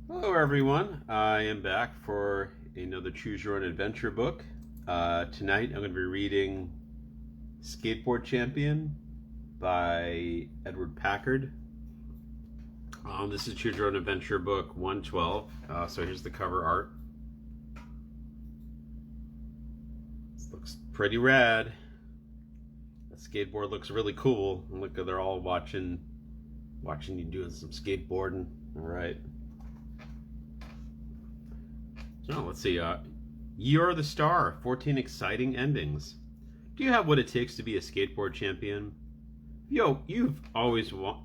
Hello, everyone. I am back for another Choose Your Own Adventure book. Tonight, I'm going to be reading Skateboard Champion by Edward Packard. This is Choose Your Own Adventure book 112. So here's the cover art. This looks pretty rad. The skateboard looks really cool. And look, they're all watching you doing some skateboarding. All right. So let's see. You're the star. 14 exciting endings. Do you have what it takes to be a skateboard champion? You've always been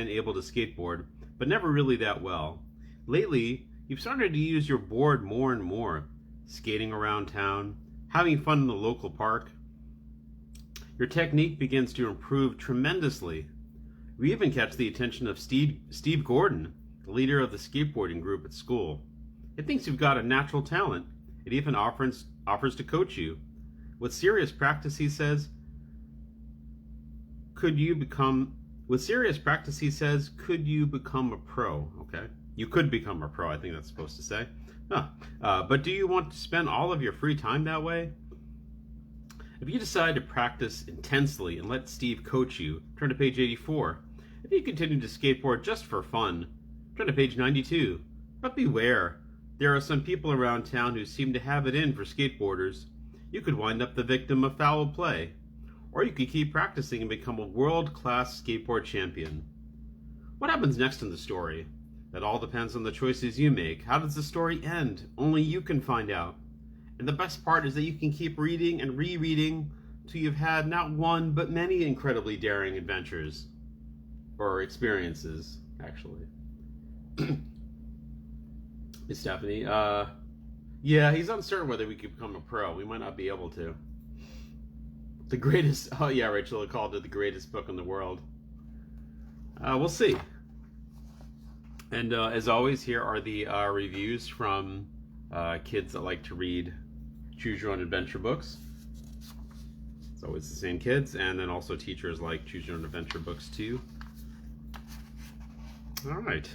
able to skateboard, but never really that well. Lately, you've started to use your board more and more, skating around town, having fun in the local park. Your technique begins to improve tremendously. We even catch the attention of Steve Gordon, the leader of the skateboarding group at school. It thinks you've got a natural talent. It even offers to coach you. With serious practice, he says, could you become a pro? Okay. You could become a pro, I think that's supposed to say. But do you want to spend all of your free time that way? If you decide to practice intensely and let Steve coach you, turn to page 84. If you continue to skateboard just for fun, turn to page 92. But beware, there are some people around town who seem to have it in for skateboarders. You could wind up the victim of foul play. Or you could keep practicing and become a world-class skateboard champion. What happens next in the story? That all depends on the choices you make. How does the story end? Only you can find out. And the best part is that you can keep reading and rereading till you've had not one, but many incredibly daring adventures. Or experiences, actually. Miss Stephanie, yeah, he's uncertain whether we could become a pro. We might not be able to. The greatest, oh yeah, Rachel called it the greatest book in the world. We'll see. And as always, here are the reviews from kids that like to read Choose Your Own Adventure books. It's always the same kids, and then also teachers like Choose Your Own Adventure books too. All right.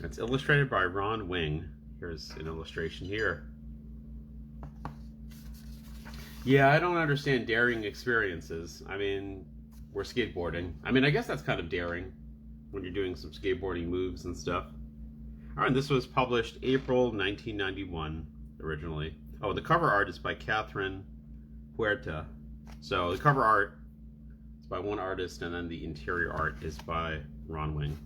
It's illustrated by Ron Wing. Here's an illustration here. Yeah, I don't understand daring experiences. I mean, we're skateboarding. I mean, I guess that's kind of daring when you're doing some skateboarding moves and stuff. All right, this was published April 1991 originally. Oh, the cover art is by Catherine Huerta. So the cover art is by one artist, and then the interior art is by Ron Wing.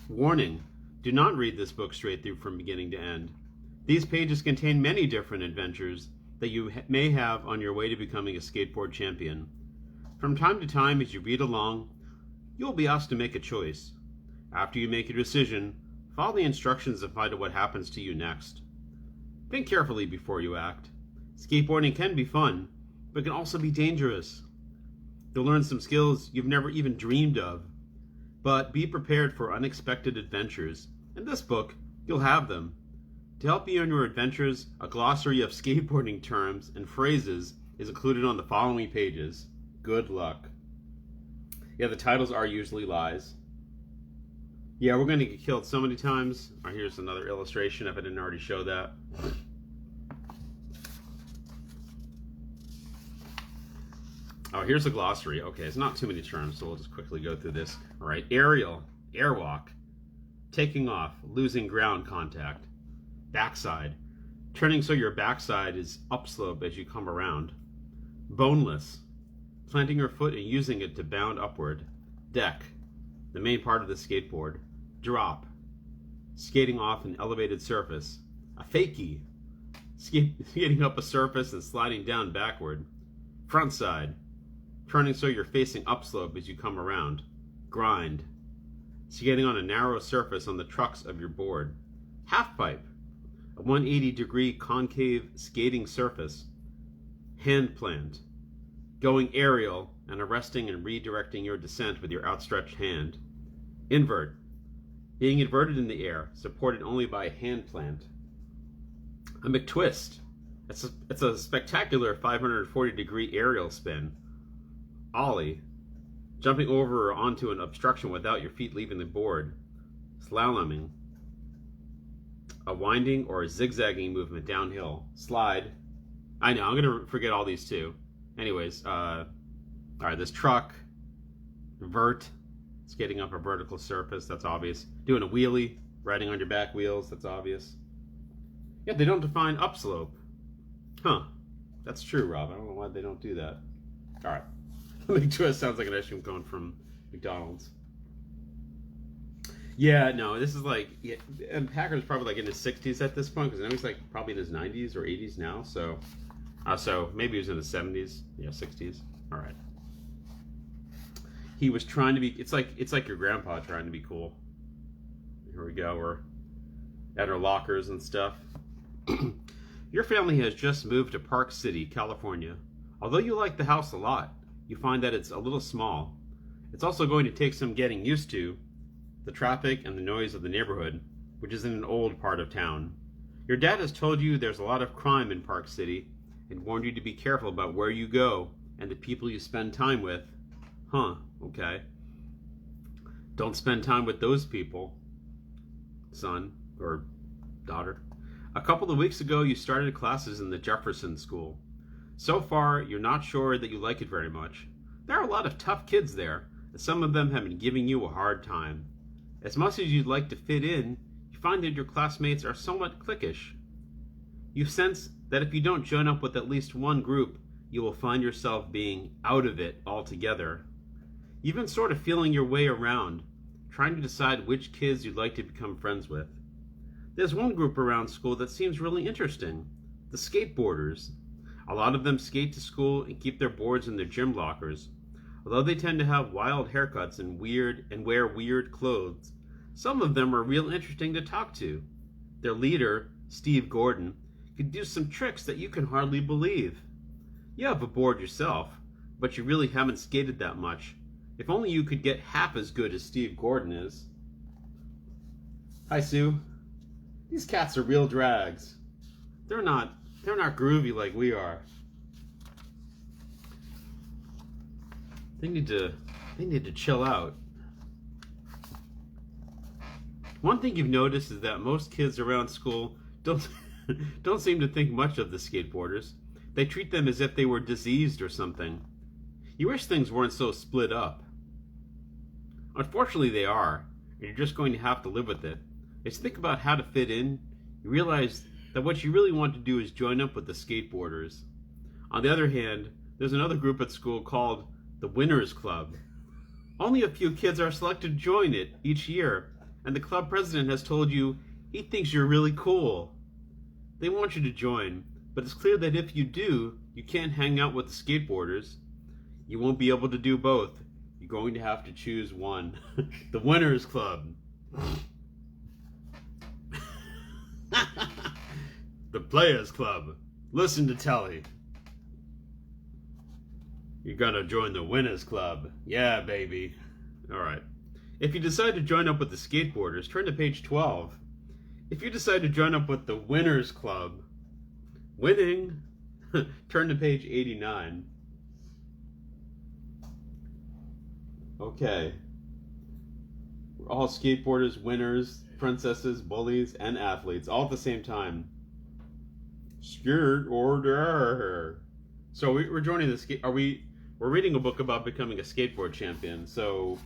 Warning, do not read this book straight through from beginning to end. These pages contain many different adventures that you may have on your way to becoming a skateboard champion. From time to time, as you read along, you will be asked to make a choice. After you make your decision, follow the instructions and find out what happens to you next. Think carefully before you act. Skateboarding can be fun, but can also be dangerous. You'll learn some skills you've never even dreamed of. But be prepared for unexpected adventures. In this book, you'll have them. To help you on your adventures, a glossary of skateboarding terms and phrases is included on the following pages. Good luck. Yeah, the titles are usually lies. Yeah, we're going to get killed so many times. All right, here's another illustration if I didn't already show that. Oh, here's a glossary. Okay, it's not too many terms, so we'll just quickly go through this. All right, aerial, airwalk, taking off, losing ground contact, backside, turning so your backside is upslope as you come around, boneless, planting your foot and using it to bound upward, deck, the main part of the skateboard, drop, skating off an elevated surface, a fakie, skating up a surface and sliding down backward, front side, turning so you're facing upslope as you come around, grind, skating on a narrow surface on the trucks of your board, half pipe, a 180-degree concave skating surface, hand plant, going aerial and arresting and redirecting your descent with your outstretched hand, invert, being inverted in the air, supported only by a hand plant, a McTwist, it's a spectacular 540-degree aerial spin, ollie, Jumping over or onto an obstruction without your feet leaving the board. Slaloming. A winding or a zigzagging movement downhill. Slide. I know, I'm going to forget all these too. Anyways, all right, this truck. Vert. Skating up a vertical surface, that's obvious. Doing a wheelie. Riding on your back wheels, that's obvious. Yeah, they don't define upslope. Huh. That's true, Rob. I don't know why they don't do that. All right. McTwist sounds like an ice cream cone from McDonald's. Yeah, no, this is like, yeah, and Packer's probably like in his 60s at this point, because I know he's like probably in his 90s or 80s now, so maybe he was in his 70s, yeah, 60s. All right. He was trying to be, it's like your grandpa trying to be cool. Here we go, we're at our lockers and stuff. Your family has just moved to Park City, California. Although you like the house a lot, you find that it's a little small. It's also going to take some getting used to the traffic and the noise of the neighborhood, which is in an old part of town. Your dad has told you there's a lot of crime in Park City and warned you to be careful about where you go and the people you spend time with. Huh, okay. Don't spend time with those people, son or daughter. A couple of weeks ago, you started classes in the Jefferson School. So far, you're not sure that you like it very much. There are a lot of tough kids there, and some of them have been giving you a hard time. As much as you'd like to fit in, you find that your classmates are somewhat cliquish. You sense that if you don't join up with at least one group, you will find yourself being out of it altogether. You've been sort of feeling your way around, trying to decide which kids you'd like to become friends with. There's one group around school that seems really interesting, the skateboarders. A lot of them skate to school and keep their boards in their gym lockers. Although they tend to have wild haircuts and wear weird clothes, some of them are real interesting to talk to. Their leader, Steve Gordon, could do some tricks that you can hardly believe. You have a board yourself, but you really haven't skated that much. If only you could get half as good as Steve Gordon is. Hi, Sue. These cats are real drags. They're not groovy like we are. They need to chill out. One thing you've noticed is that most kids around school don't seem to think much of the skateboarders. They treat them as if they were diseased or something. You wish things weren't so split up. Unfortunately, they are, and you're just going to have to live with it. As you think about how to fit in, you realize that what you really want to do is join up with the skateboarders. On the other hand, there's another group at school called the Winners Club. Only a few kids are selected to join it each year, and the club president has told you he thinks you're really cool. They want you to join, but it's clear that if you do, you can't hang out with the skateboarders. You won't be able to do both. You're going to have to choose one. The Winners Club. The Players Club. Listen to Telly. You're gonna join the Winners Club. Yeah, baby. Alright. If you decide to join up with the skateboarders, turn to page 12. If you decide to join up with the Winners Club, winning, turn to page 89. Okay. We're all skateboarders, winners, princesses, bullies, and athletes, all at the same time. Skateboarder. So we're joining the skate. We're reading a book about becoming a skateboard champion. So,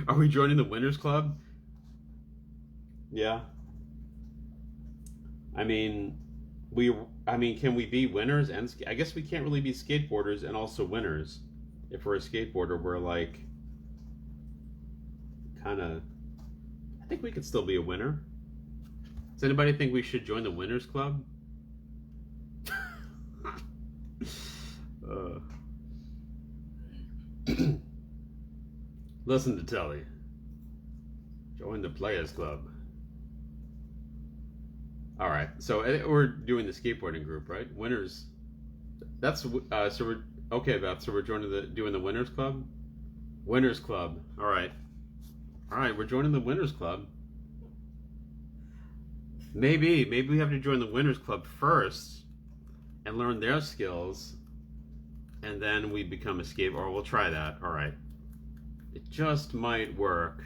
are we joining the Winners Club? Yeah. I mean, can we be winners and I guess we can't really be skateboarders and also winners. If we're a skateboarder, we're like kind of. I think we could still be a winner. Does anybody think we should join the Winners Club? Listen to Telly. Join the Players Club. All right, so we're doing the skateboarding group, right? Winners. That's so we're okay, Beth. So we're doing the Winners Club. Winners Club. All right. All right, we're joining the Winners Club. Maybe we have to join the Winners Club first and learn their skills, and then we become a skateboarder. We'll try that. All right. just might work.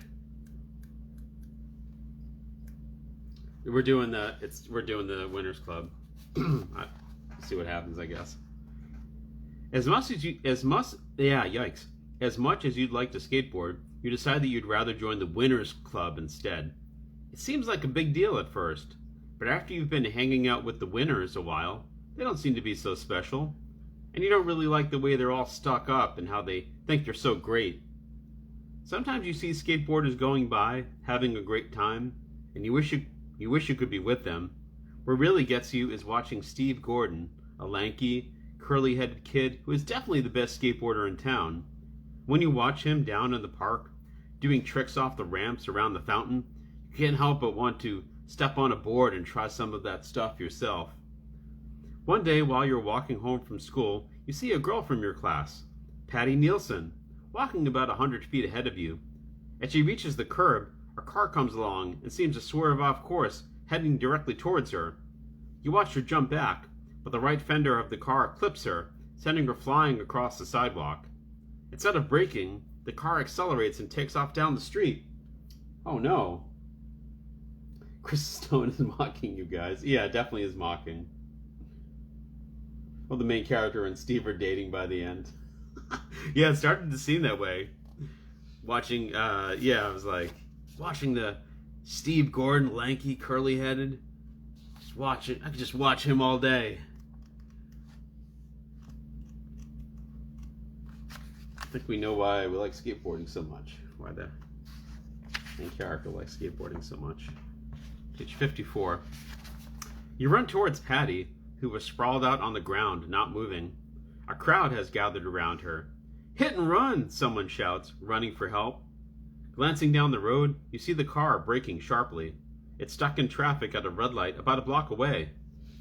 We're doing the Winners Club. See what happens, I guess. As much as you'd like to skateboard, you decide that you'd rather join the Winners Club instead. It seems like a big deal at first, but after you've been hanging out with the winners a while, they don't seem to be so special, and you don't really like the way they're all stuck up and how they think they're so great. Sometimes you see skateboarders going by, having a great time, and you wish you could be with them. What really gets you is watching Steve Gordon, a lanky, curly-headed kid who is definitely the best skateboarder in town. When you watch him down in the park, doing tricks off the ramps around the fountain, you can't help but want to step on a board and try some of that stuff yourself. One day, while you're walking home from school, you see a girl from your class, Patty Nielsen, walking about 100 feet ahead of you. As she reaches the curb, a car comes along and seems to swerve off course, heading directly towards her. You watch her jump back, but the right fender of the car clips her, sending her flying across the sidewalk. Instead of braking, the car accelerates and takes off down the street. Oh no. Chris Stone is mocking you guys. Yeah, definitely is mocking. Well, the main character and Steve are dating by the end. Yeah, it started to seem that way. Watching, I was like, watching the Steve Gordon, lanky, curly-headed. Just watch it. I could just watch him all day. I think we know why we like skateboarding so much. Why the main character likes skateboarding so much. Page 54. You run towards Patty, who was sprawled out on the ground, not moving. A crowd has gathered around her. "Hit and run!" someone shouts, running for help. Glancing down the road, you see the car braking sharply. It's stuck in traffic at a red light about a block away.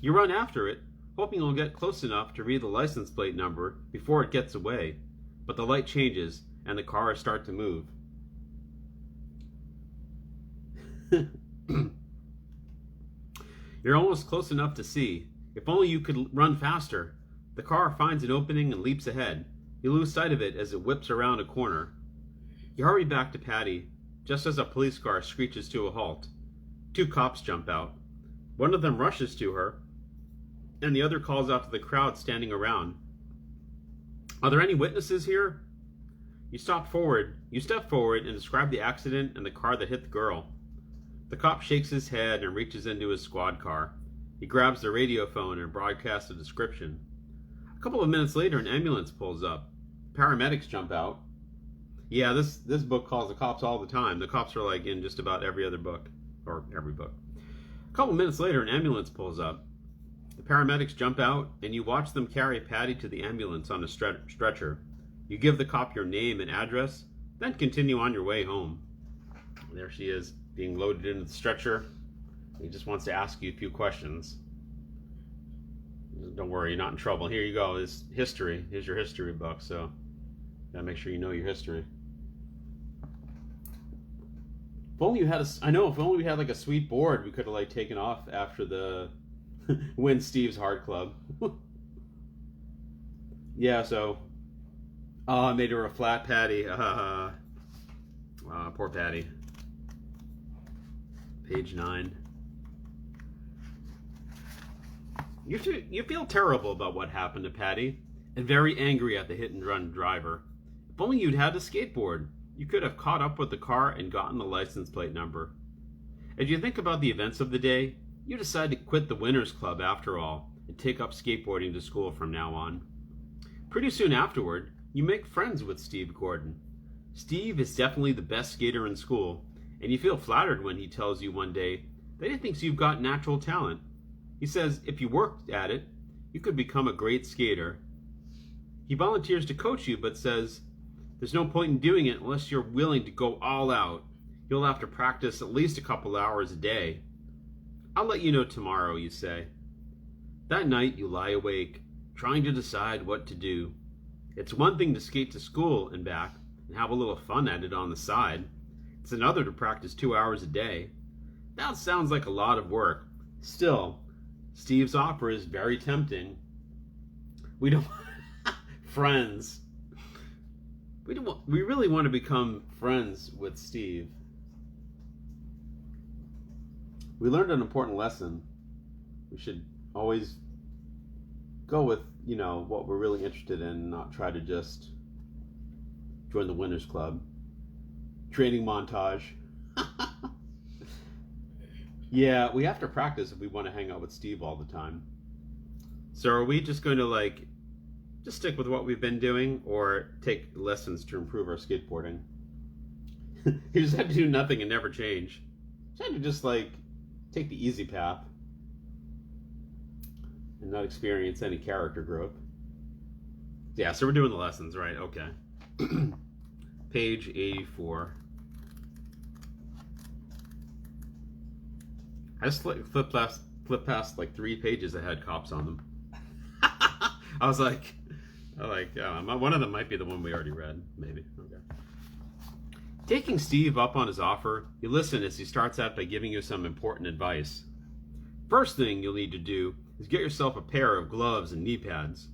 You run after it, hoping you'll get close enough to read the license plate number before it gets away. But the light changes, and the cars start to move. You're almost close enough to see. If only you could run faster. The car finds an opening and leaps ahead. You lose sight of it as it whips around a corner. You hurry back to Patty, just as a police car screeches to a halt. Two cops jump out. One of them rushes to her, and the other calls out to the crowd standing around. "Are there any witnesses here?" You step forward and describe the accident and the car that hit the girl. The cop shakes his head and reaches into his squad car. He grabs the radio phone and broadcasts a description. A couple of minutes later, an ambulance pulls up. Paramedics jump out. Yeah, this book calls the cops all the time. The cops are like in just about every other book, or every book. A couple of minutes later, an ambulance pulls up. The paramedics jump out, and you watch them carry Patty to the ambulance on a stretcher. You give the cop your name and address, then continue on your way home. There she is, being loaded into the stretcher. He just wants to ask you a few questions. Don't worry, you're not in trouble. Here you go. It's history. Here's your history book. So, gotta make sure you know your history. If only you had if only we had like a sweet board, we could have like taken off after the Win Steve's Hard Club. Yeah. So, I made her a flat Patty. Poor Patty. Page 9. You feel terrible about what happened to Patty, and very angry at the hit-and-run driver. If only you'd had a skateboard, you could have caught up with the car and gotten the license plate number. As you think about the events of the day, you decide to quit the Winners Club after all, and take up skateboarding to school from now on. Pretty soon afterward, you make friends with Steve Gordon. Steve is definitely the best skater in school, and you feel flattered when he tells you one day that he thinks you've got natural talent. He says if you worked at it, you could become a great skater. He volunteers to coach you, but says there's no point in doing it unless you're willing to go all out. You'll have to practice at least a couple hours a day. "I'll let you know tomorrow," you say. That night you lie awake, trying to decide what to do. It's one thing to skate to school and back and have a little fun at it on the side. It's another to practice 2 hours a day. That sounds like a lot of work. Still, Steve's offer is very tempting. We don't we really want to become friends with Steve. We learned an important lesson. We should always go with, what we're really interested in, not try to just join the Winners Club. Training montage. Yeah, we have to practice if we want to hang out with Steve all the time. So are we just going to just stick with what we've been doing, or take lessons to improve our skateboarding? You just had to do nothing and never change. You had to just take the easy path and not experience any character growth. Yeah, so we're doing the lessons, right? Okay. Page 84. I just flipped past 3 pages that had cops on them. I was like, one of them might be the one we already read, maybe. Okay. Taking Steve up on his offer, you listen as he starts out by giving you some important advice. First thing you'll need to do is get yourself a pair of gloves and knee pads.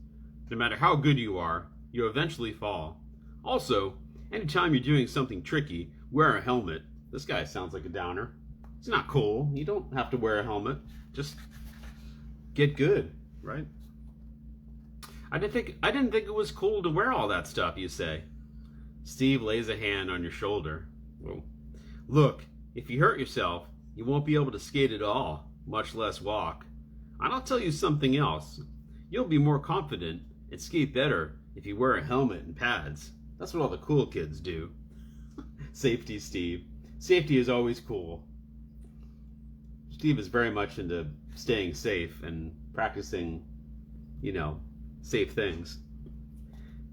No matter how good you are, you'll eventually fall. Also, anytime you're doing something tricky, wear a helmet. This guy sounds like a downer. It's not cool. You don't have to wear a helmet. Just get good, right? I didn't think it was cool to wear all that stuff, you say. Steve lays a hand on your shoulder. Well, look, if you hurt yourself, you won't be able to skate at all, much less walk. And I'll tell you something else. You'll be more confident and skate better if you wear a helmet and pads. That's what all the cool kids do. Safety, Steve. Safety is always cool. Steve is very much into staying safe and practicing, safe things.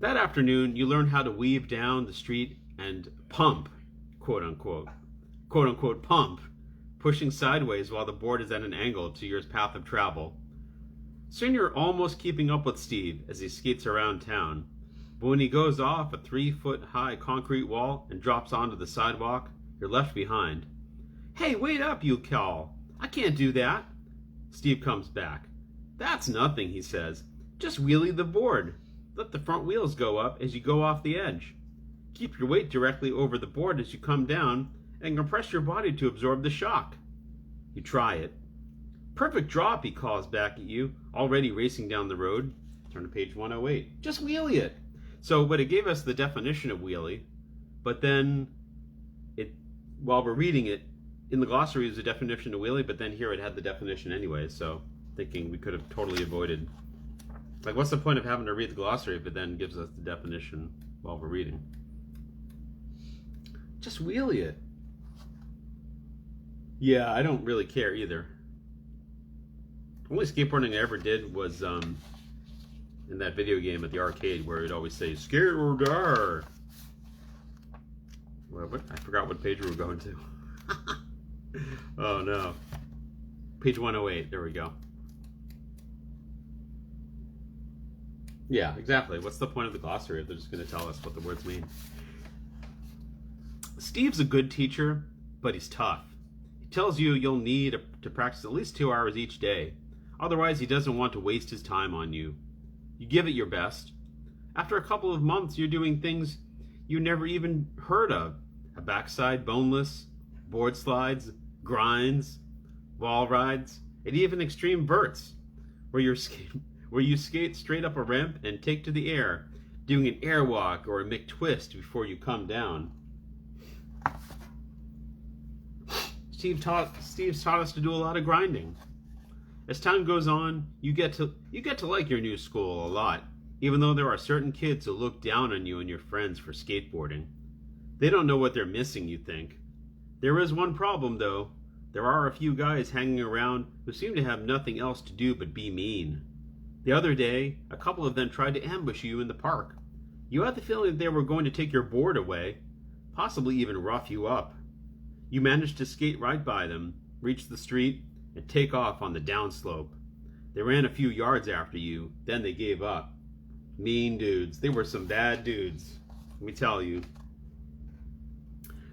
That afternoon, you learn how to weave down the street and pump, quote unquote pump, pushing sideways while the board is at an angle to your path of travel. Soon you're almost keeping up with Steve as he skates around town. But when he goes off a 3-foot-high concrete wall and drops onto the sidewalk, you're left behind. Hey, wait up, you call. I can't do that. Steve comes back. That's nothing, he says. Just wheelie the board. Let the front wheels go up as you go off the edge. Keep your weight directly over the board as you come down and compress your body to absorb the shock. You try it. Perfect drop, he calls back at you, already racing down the road. Turn to page 108. Just wheelie it. But it gave us the definition of wheelie, but then while we're reading it, in the glossary is a definition of wheelie, but then here it had the definition anyway, so thinking we could have totally avoided. What's the point of having to read the glossary if it then gives us the definition while we're reading? Just wheelie it. Yeah, I don't really care either. The only skateboarding I ever did was in that video game at the arcade where it'd always say, skate or die. Well, I forgot what page we were going to. Oh no. Page 108, there we go. Yeah, exactly. What's the point of the glossary if they're just going to tell us what the words mean? Steve's a good teacher, but he's tough. He tells you you'll need to practice at least 2 hours each day. Otherwise, he doesn't want to waste his time on you. You give it your best. After a couple of months, you're doing things you never even heard of. A backside boneless, board slides, grinds, wall rides, and even extreme verts, where you skate straight up a ramp and take to the air, doing an airwalk or a McTwist before you come down. Steve's taught us to do a lot of grinding. As time goes on, you get to like your new school a lot, even though there are certain kids who look down on you and your friends for skateboarding. They don't know what they're missing, you think. There is one problem, though. There are a few guys hanging around who seem to have nothing else to do but be mean. The other day, a couple of them tried to ambush you in the park. You had the feeling that they were going to take your board away, possibly even rough you up. You managed to skate right by them, reach the street, and take off on the downslope. They ran a few yards after you, then they gave up. Mean dudes. They were some bad dudes, let me tell you.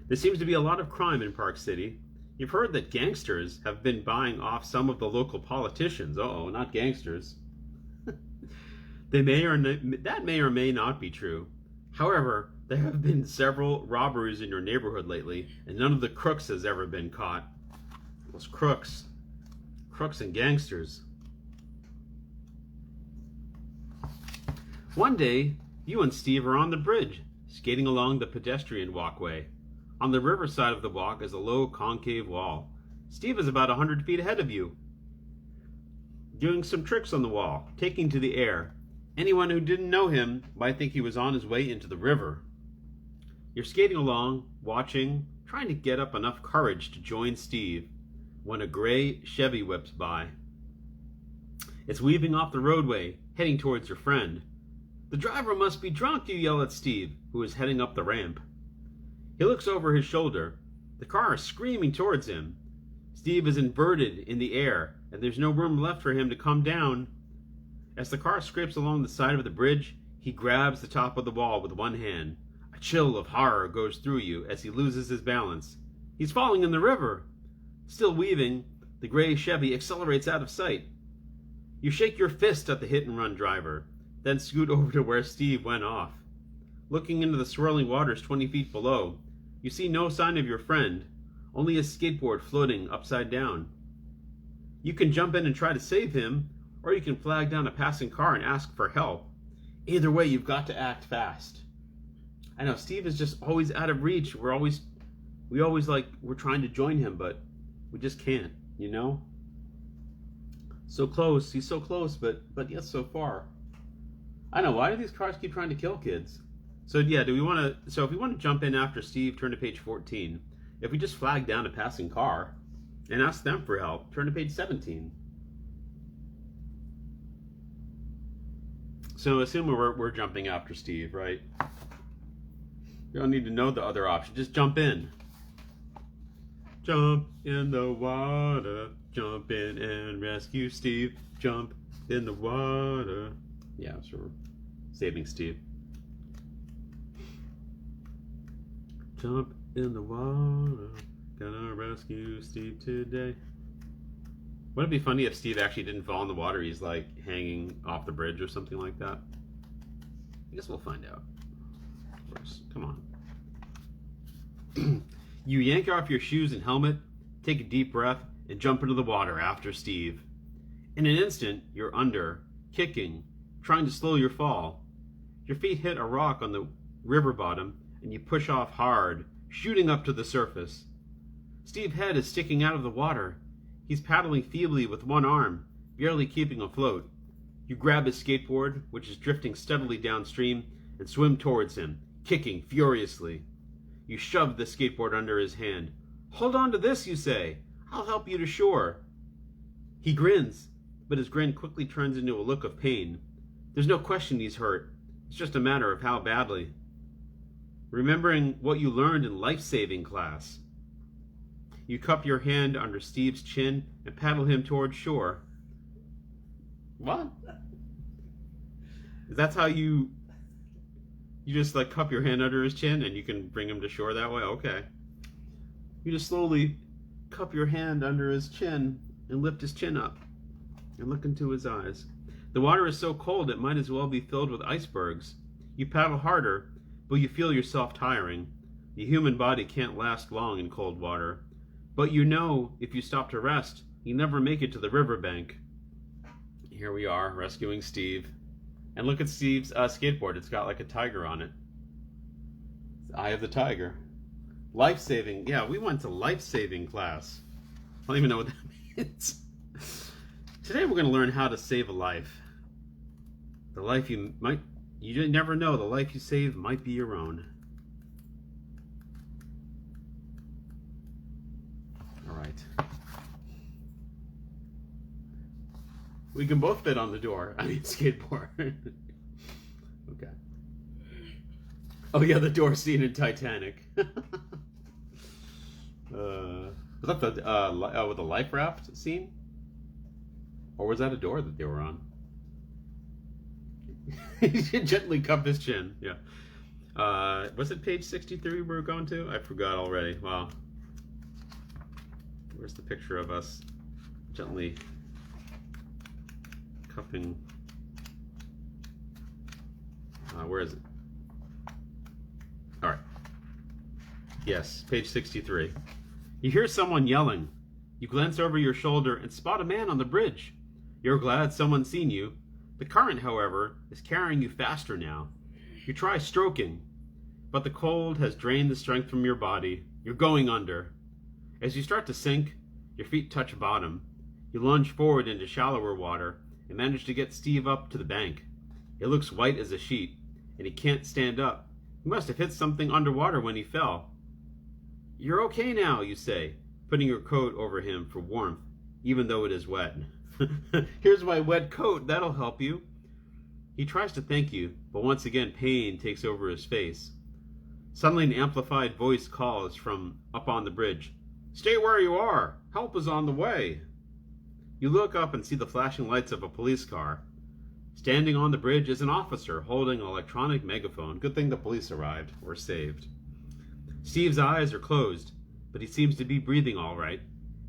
There seems to be a lot of crime in Park City. You've heard that gangsters have been buying off some of the local politicians. Uh-oh, not gangsters. That may or may not be true. However, There have been several robberies in your neighborhood lately, and none of the crooks has ever been caught. Those crooks. Crooks and gangsters. One day, you and Steve are on the bridge, skating along the pedestrian walkway. On the river side of the walk is a low concave wall. Steve is about 100 feet ahead of you, doing some tricks on the wall, taking to the air. Anyone who didn't know him might think he was on his way into the river. You're skating along, watching, trying to get up enough courage to join Steve, when a gray Chevy whips by. It's weaving off the roadway, heading towards your friend. The driver must be drunk, you yell at Steve, who is heading up the ramp. He looks over his shoulder. The car is screaming towards him. Steve is inverted in the air, and there's no room left for him to come down. As the car scrapes along the side of the bridge, he grabs the top of the wall with one hand. A chill of horror goes through you as he loses his balance. He's falling in the river. Still weaving, the gray Chevy accelerates out of sight. You shake your fist at the hit-and-run driver, then scoot over to where Steve went off. Looking into the swirling waters 20 feet below, you see no sign of your friend, only his skateboard floating upside down. You can jump in and try to save him, or you can flag down a passing car and ask for help. Either way, you've got to act fast. I know, Steve is just always out of reach. We're trying to join him, but we just can't, you know? So close, he's so close, but yet so far. I know, why do these cars keep trying to kill kids? So yeah, if we want to jump in after Steve, turn to page 14. If we just flag down a passing car and ask them for help, turn to page 17. So assume we're jumping after Steve, right? You don't need to know the other option, just jump in. Jump in the water, jump in and rescue Steve, jump in the water. Yeah, so we're saving Steve. Jump in the water, gonna rescue Steve today. Wouldn't it be funny if Steve actually didn't fall in the water? He's like hanging off the bridge or something like that. I guess we'll find out. Of course, come on. You yank off your shoes and helmet, take a deep breath, and jump into the water after Steve. In an instant, you're under, kicking, trying to slow your fall. Your feet hit a rock on the river bottom, and you push off hard, shooting up to the surface. Steve's head is sticking out of the water. He's paddling feebly with one arm, barely keeping afloat. You grab his skateboard, which is drifting steadily downstream, and swim towards him, kicking furiously. You shove the skateboard under his hand. "Hold on to this," you say. "I'll help you to shore." He grins, but his grin quickly turns into a look of pain. There's no question he's hurt. It's just a matter of how badly. Remembering what you learned in life-saving class, you cup your hand under Steve's chin and paddle him towards shore. What? That's how you just like cup your hand under his chin and you can bring him to shore that way? Okay. You just slowly cup your hand under his chin and lift his chin up and look into his eyes. The water is so cold it might as well be filled with icebergs. You paddle harder, but you feel yourself tiring. The human body can't last long in cold water. But you know, if you stop to rest, you never make it to the riverbank. Here we are, rescuing Steve. And look at Steve's skateboard. It's got like a tiger on it. It's the Eye of the Tiger. Life-saving. Yeah, we went to life-saving class. I don't even know what that means. Today we're going to learn how to save a life. The life you never know. The life you save might be your own. All right. We can both fit on the door. I mean, skateboard. Okay. Oh yeah, the door scene in Titanic. Was that with the life raft scene? Or was that a door that they were on? Gently cup his chin. Yeah. Was it page 63 we were going to? I forgot already. Wow. Where's the picture of us gently cupping? Where is it? Yes, page 63. You hear someone yelling. You glance over your shoulder and spot a man on the bridge. You're glad someone's seen you. The current, however, is carrying you faster now. You try stroking, but the cold has drained the strength from your body. You're going under. As you start to sink, your feet touch bottom. You lunge forward into shallower water and manage to get Steve up to the bank. It looks white as a sheet, and he can't stand up. He must have hit something underwater when he fell. You're okay now, you say, putting your coat over him for warmth, even though it is wet. Here's my wet coat, that'll help you. He tries to thank you, but once again pain takes over his face. Suddenly an amplified voice calls from up on the bridge. Stay where you are, help is on the way. You look up and see the flashing lights of a police car. Standing on the bridge is an officer holding an electronic megaphone. Good thing the police arrived. We're saved. Steve's eyes are closed, but he seems to be breathing all right.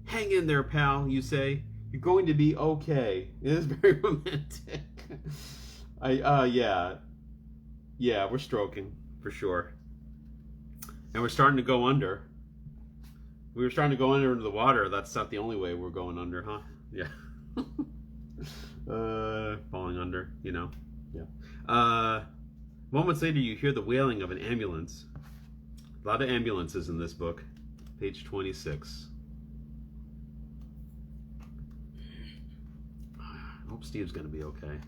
Hang in there, pal, you say. You're going to be okay. It is very romantic. Yeah, we're stroking, for sure. And we're starting to go under. We were starting to go under into the water. That's not the only way we're going under, huh? Yeah. Falling under, you know. Yeah. Moments later, you hear the wailing of an ambulance. A lot of ambulances in this book. Page 26. I hope Steve's going to be okay.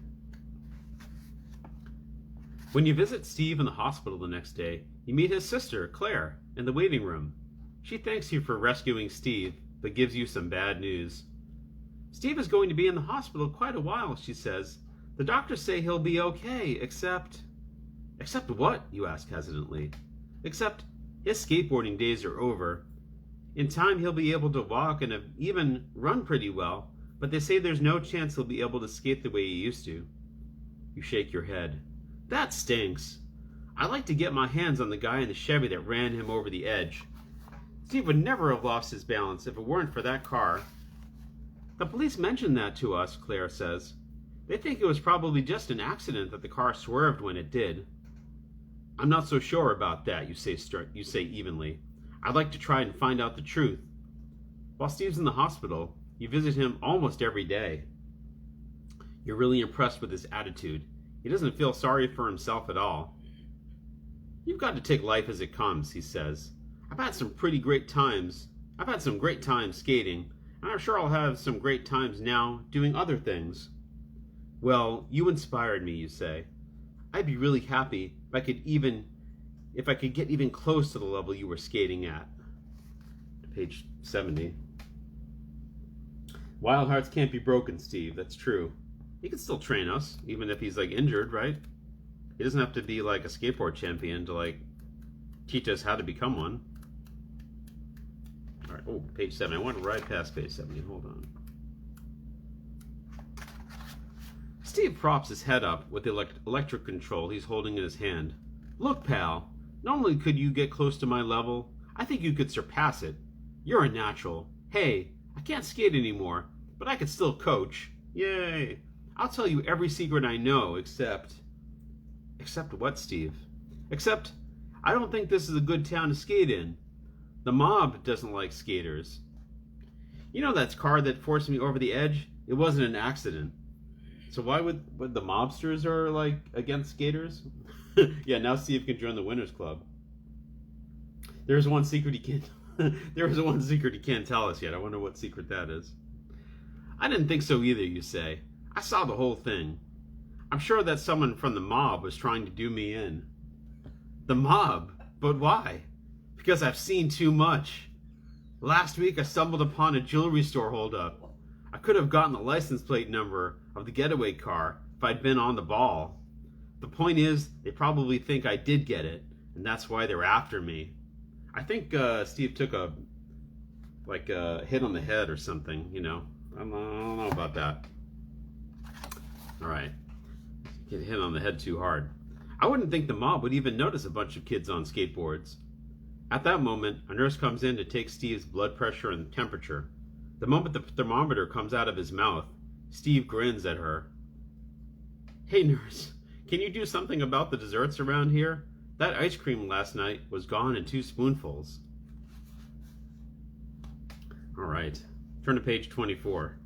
When you visit Steve in the hospital the next day, you meet his sister, Claire, in the waiting room. She thanks you for rescuing Steve, but gives you some bad news. Steve is going to be in the hospital quite a while, she says. The doctors say he'll be okay, except... Except what? You ask hesitantly. Except his skateboarding days are over. In time he'll be able to walk and even run pretty well, but they say there's no chance he'll be able to skate the way he used to. You shake your head. That stinks. I'd like to get my hands on the guy in the Chevy that ran him over the edge. Steve would never have lost his balance if it weren't for that car. The police mentioned that to us, Claire says. They think it was probably just an accident that the car swerved when it did. I'm not so sure about that, you say evenly. I'd like to try and find out the truth. While Steve's in the hospital, you visit him almost every day. You're really impressed with his attitude. He doesn't feel sorry for himself at all. You've got to take life as it comes, he says. I've had some great times skating, and I'm sure I'll have some great times now doing other things. Well, you inspired me, you say. I'd be really happy if I could get even close to the level you were skating at. Page 70. Wild hearts can't be broken, Steve. That's true. He can still train us, even if he's injured, right? He doesn't have to be like a skateboard champion to teach us how to become one. All right. Oh, page 70. I want to ride past page 70. Hold on. Steve props his head up with the electric control he's holding in his hand. Look, pal. Not only could you get close to my level, I think you could surpass it. You're a natural. Hey, I can't skate anymore, but I could still coach. Yay. I'll tell you every secret I know, except... Except what, Steve? Except, I don't think this is a good town to skate in. The mob doesn't like skaters. You know that car that forced me over the edge? It wasn't an accident. So why would the mobsters are against skaters? Yeah, now Steve can join the Winners Club. There's one secret he can't he can't tell us yet. I wonder what secret that is. I didn't think so either, you say. I saw the whole thing. I'm sure that someone from the mob was trying to do me in. The mob? But why? Because I've seen too much. Last week I stumbled upon a jewelry store holdup. I could have gotten the license plate number of the getaway car if I'd been on the ball. The point is, they probably think I did get it, and that's why they're after me. I think Steve took a hit on the head or something, you know. I don't know about that. All right. Get hit on the head too hard. I wouldn't think the mob would even notice a bunch of kids on skateboards. At that moment, a nurse comes in to take Steve's blood pressure and temperature. The moment the thermometer comes out of his mouth, Steve grins at her. Hey, nurse, can you do something about the desserts around here? That ice cream last night was gone in 2 spoonfuls. All right. Turn to page 24.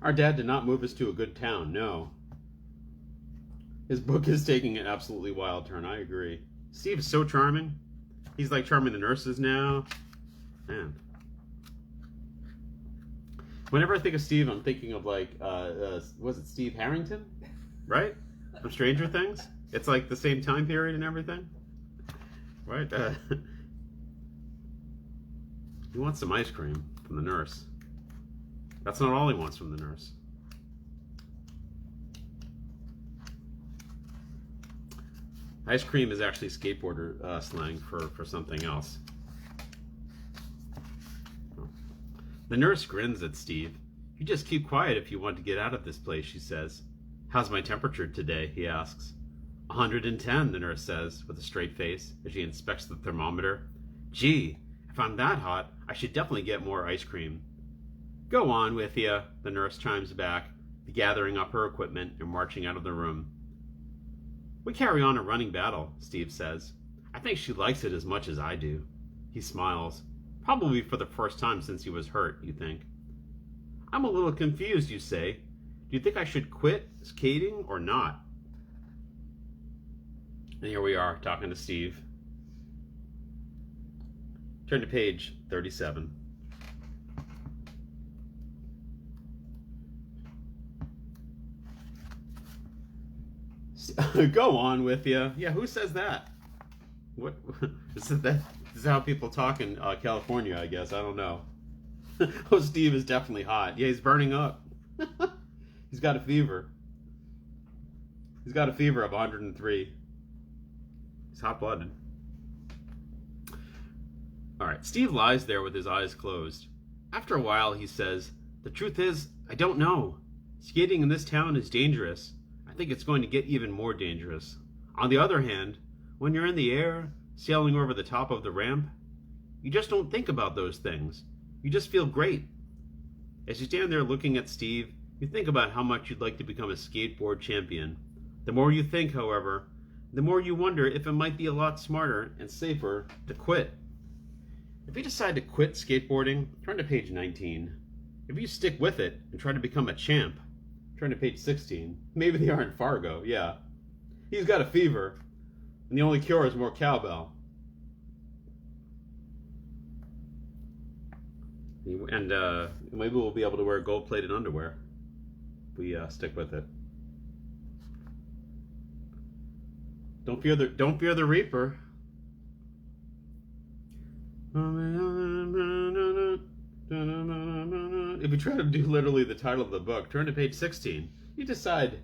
Our dad did not move us to a good town, no. His book is taking an absolutely wild turn, I agree. Steve is so charming. He's like charming the nurses now. Man. Whenever I think of Steve, I'm thinking of like, was it Steve Harrington? Right? From Stranger Things? It's like the same time period and everything. Right? He wants some ice cream from the nurse. That's not all he wants from the nurse. Ice cream is actually skateboarder slang for something else. The nurse grins at Steve. You just keep quiet if you want to get out of this place, she says. How's my temperature today, he asks. 110, the nurse says, with a straight face, as she inspects the thermometer. Gee, if I'm that hot, I should definitely get more ice cream. Go on with ya, the nurse chimes back, gathering up her equipment and marching out of the room. We carry on a running battle, Steve says. I think she likes it as much as I do. He smiles. Probably for the first time since he was hurt, you think. I'm a little confused, you say. Do you think I should quit skating or not? And here we are, talking to Steve. Turn to page 37. Go on with you. Yeah, who says that? What? This is how people talk in California, I guess. I don't know. Oh, Steve is definitely hot. Yeah, he's burning up. He's got a fever. He's got a fever of 103. He's hot-blooded. All right, Steve lies there with his eyes closed. After a while, he says, the truth is, I don't know. Skating in this town is dangerous. I think it's going to get even more dangerous. On the other hand, when you're in the air, sailing over the top of the ramp, you just don't think about those things. You just feel great. As you stand there looking at Steve, you think about how much you'd like to become a skateboard champion. The more you think, however, the more you wonder if it might be a lot smarter and safer to quit. If you decide to quit skateboarding, turn to page 19. If you stick with it and try to become a champ, turn to page 16. Maybe they aren't Fargo, yeah. He's got a fever, and the only cure is more cowbell. And maybe we'll be able to wear gold-plated underwear if we stick with it. Don't fear the Reaper. If you try to do literally the title of the book, turn to page 16. You decide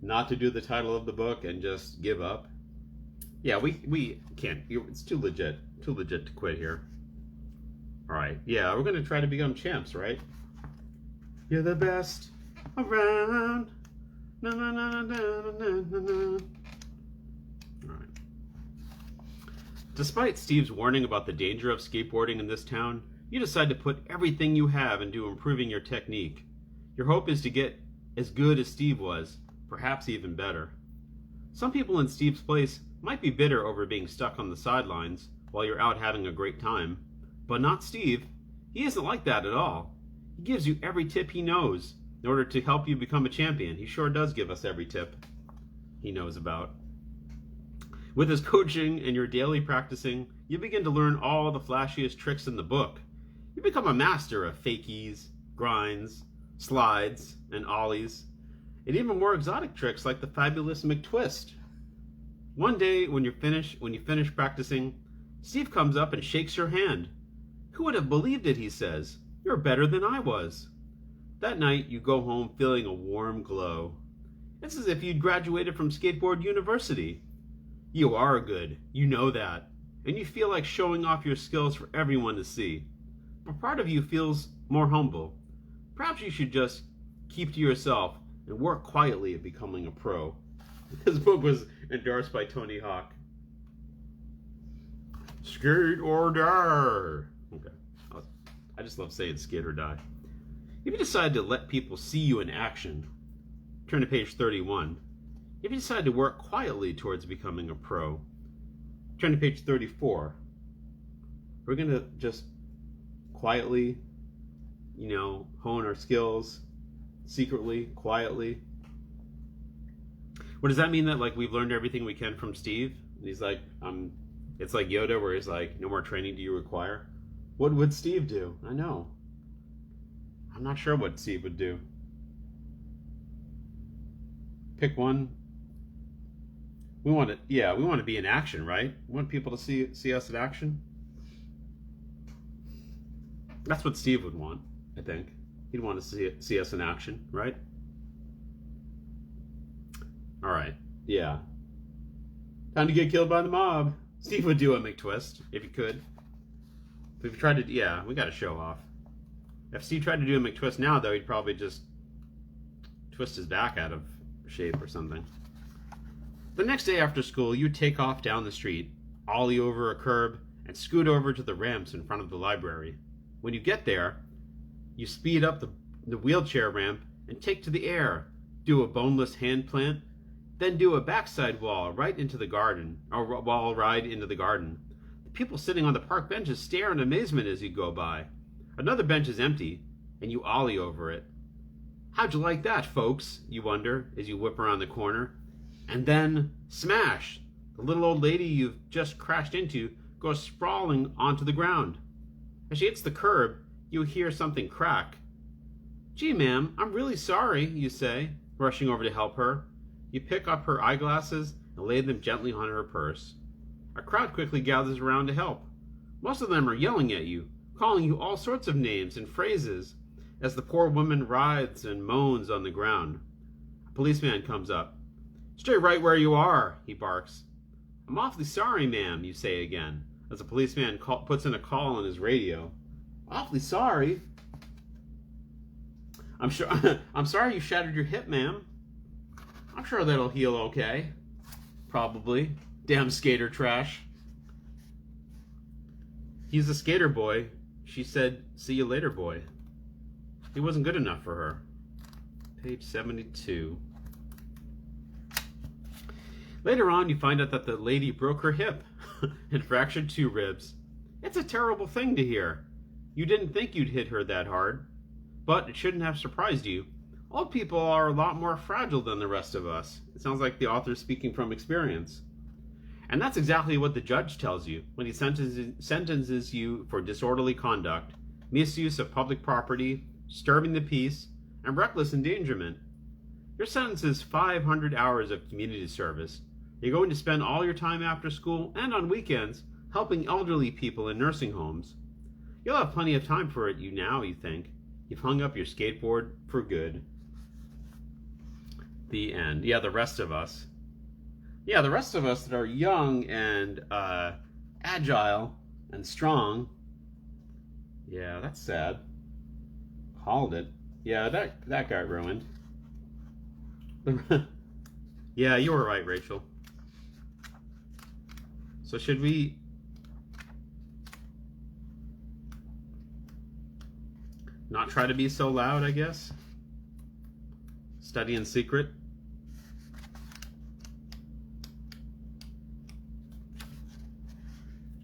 not to do the title of the book and just give up. Yeah, we can't. It's too legit to quit here. All right. Yeah, we're gonna try to become champs, right? You're the best around. Na, na, na, na, na, na, na. All right. Despite Steve's warning about the danger of skateboarding in this town, you decide to put everything you have into improving your technique. Your hope is to get as good as Steve was, perhaps even better. Some people in Steve's place might be bitter over being stuck on the sidelines while you're out having a great time, but not Steve. He isn't like that at all. He gives you every tip he knows in order to help you become a champion. He sure does give us every tip he knows about. With his coaching and your daily practicing, you begin to learn all the flashiest tricks in the book. You become a master of fakies, grinds, slides, and ollies, and even more exotic tricks like the fabulous McTwist. One day, when you finish practicing, Steve comes up and shakes your hand. Who would have believed it, he says. You're better than I was. That night, you go home feeling a warm glow. It's as if you'd graduated from Skateboard University. You are good, you know that, and you feel like showing off your skills for everyone to see. But part of you feels more humble. Perhaps you should just keep to yourself and work quietly at becoming a pro. This book was endorsed by Tony Hawk. Skate or die. Okay. I just love saying skate or die. If you decide to let people see you in action, turn to page 31. If you decide to work quietly towards becoming a pro, turn to page 34. We're going to just quietly, hone our skills secretly, quietly. What does that mean? That like we've learned everything we can from Steve? And he's like, it's like Yoda where he's like, no more training do you require? What would Steve do? I know. I'm not sure what Steve would do. Pick one. We want to be in action, right? We want people to see us in action. That's what Steve would want, I think. He'd want to see us in action, right? All right, yeah. Time to get killed by the mob. Steve would do a McTwist if he could. If he tried to, we got to show off. If Steve tried to do a McTwist now, though, he'd probably just twist his back out of shape or something. The next day after school, you take off down the street, ollie over a curb, and scoot over to the ramps in front of the library. When you get there, you speed up the wheelchair ramp and take to the air, do a boneless hand plant, then do a backside wall right into the garden, or wall ride into the garden. The people sitting on the park benches stare in amazement as you go by. Another bench is empty, and you ollie over it. How'd you like that, folks? You wonder as you whip around the corner. And then, smash! The little old lady you've just crashed into goes sprawling onto the ground. As she hits the curb, you hear something crack. Gee, ma'am, I'm really sorry, you say, rushing over to help her. You pick up her eyeglasses and lay them gently on her purse. A crowd quickly gathers around to help. Most of them are yelling at you, calling you all sorts of names and phrases as the poor woman writhes and moans on the ground. A policeman comes up. Stay right where you are, he barks. I'm awfully sorry, ma'am, you say again, as a policeman puts in a call on his radio. Awfully sorry? I'm sorry you shattered your hip, ma'am. I'm sure that'll heal okay. Probably. Damn skater trash. He's a skater boy. She said, see you later, boy. He wasn't good enough for her. Page 72. Later on, you find out that the lady broke her hip and fractured 2 ribs. It's a terrible thing to hear. You didn't think you'd hit her that hard, but it shouldn't have surprised you. Old people are a lot more fragile than the rest of us. It sounds like the author's speaking from experience. And that's exactly what the judge tells you when he sentences you for disorderly conduct, misuse of public property, disturbing the peace, and reckless endangerment. Your sentence is 500 hours of community service. You're going to spend all your time after school and on weekends helping elderly people in nursing homes. You'll have plenty of time for it you think. You've hung up your skateboard for good. The end. The rest of us. The rest of us that are young and agile and strong. Yeah, that's sad. Called it. Yeah, that got ruined. Yeah, you were right, Rachel. So should we not try to be so loud, I guess? Study in secret?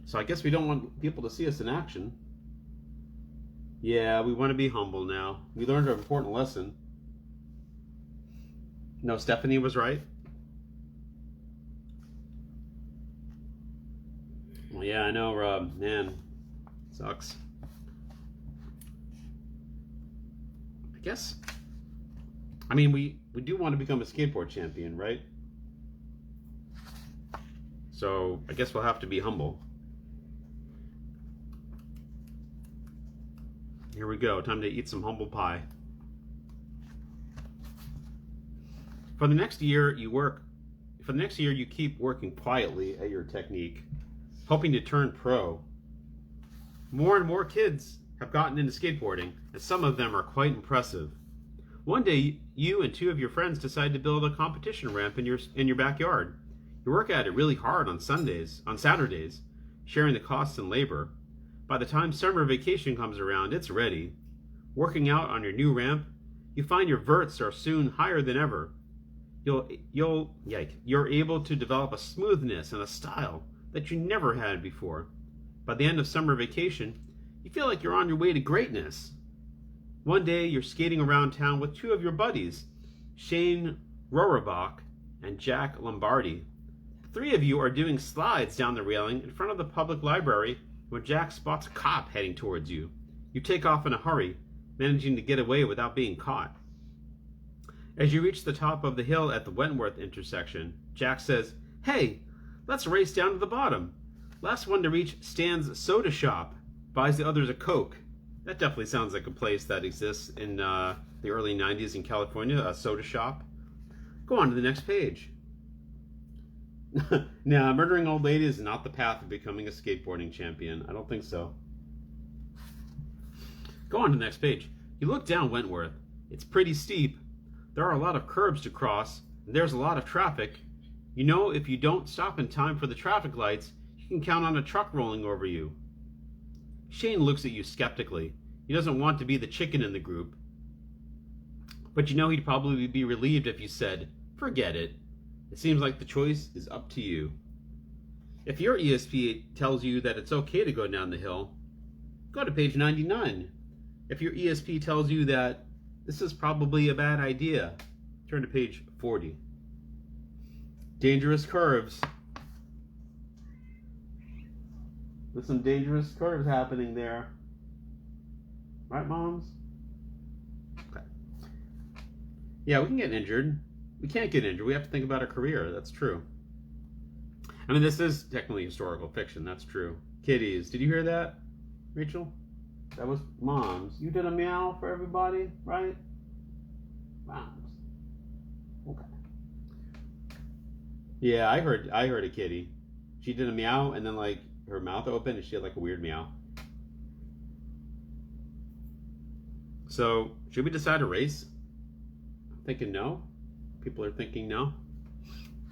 So I guess we don't want people to see us in action. Yeah, we want to be humble now. We learned an important lesson. No, Stephanie was right. Well, yeah, I know, Rob. Man, sucks. I guess. I mean, we do want to become a skateboard champion, right? So I guess we'll have to be humble. Here we go. Time to eat some humble pie. For the next year, you keep working quietly at your technique, hoping to turn pro. More and more kids have gotten into skateboarding, and some of them are quite impressive. One day, you and 2 of your friends decide to build a competition ramp in your backyard. You work at it really hard on Saturdays, sharing the costs and labor. By the time summer vacation comes around, it's ready. Working out on your new ramp, you find your verts are soon higher than ever. You're able to develop a smoothness and a style that you never had before. By the end of summer vacation, you feel like you're on your way to greatness. One day, you're skating around town with two of your buddies, Shane Rohrbach and Jack Lombardi. The three of you are doing slides down the railing in front of the public library when Jack spots a cop heading towards you. You take off in a hurry, managing to get away without being caught. As you reach the top of the hill at the Wentworth intersection, Jack says, "Hey, let's race down to the bottom. Last one to reach Stan's Soda Shop. Buys the others a Coke." That definitely sounds like a place that exists in the early 90s in California, a soda shop. Go on to the next page. Now, murdering old ladies is not the path of becoming a skateboarding champion. I don't think so. Go on to the next page. You look down Wentworth. It's pretty steep. There are a lot of curbs to cross, and there's a lot of traffic. You know, if you don't stop in time for the traffic lights, you can count on a truck rolling over you. Shane looks at you skeptically. He doesn't want to be the chicken in the group. But you know he'd probably be relieved if you said, "Forget it. It seems like the choice is up to you." If your ESP tells you that it's okay to go down the hill, go to page 99. If your ESP tells you that this is probably a bad idea, turn to page 40. Dangerous curves. There's some dangerous curves happening there. Right, moms? Okay. Yeah, we can get injured. We can't get injured. We have to think about our career. That's true. I mean, this is technically historical fiction. That's true. Kitties. Did you hear that, Rachel? That was moms. You did a meow for everybody, right? Moms. Okay. Yeah, I heard a kitty. She did a meow and then like her mouth opened and she had like a weird meow. So, should we decide to race? I'm thinking no. People are thinking no.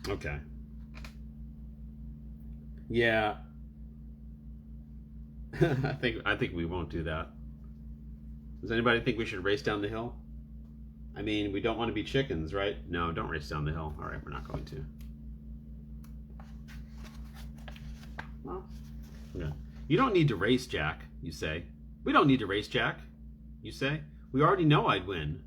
Okay. Yeah. I think we won't do that. Does anybody think we should race down the hill? I mean, we don't want to be chickens, right? No, don't race down the hill. All right, we're not going to. Well, yeah. You don't need to race, Jack, you say. We don't need to race, Jack, you say. We already know I'd win.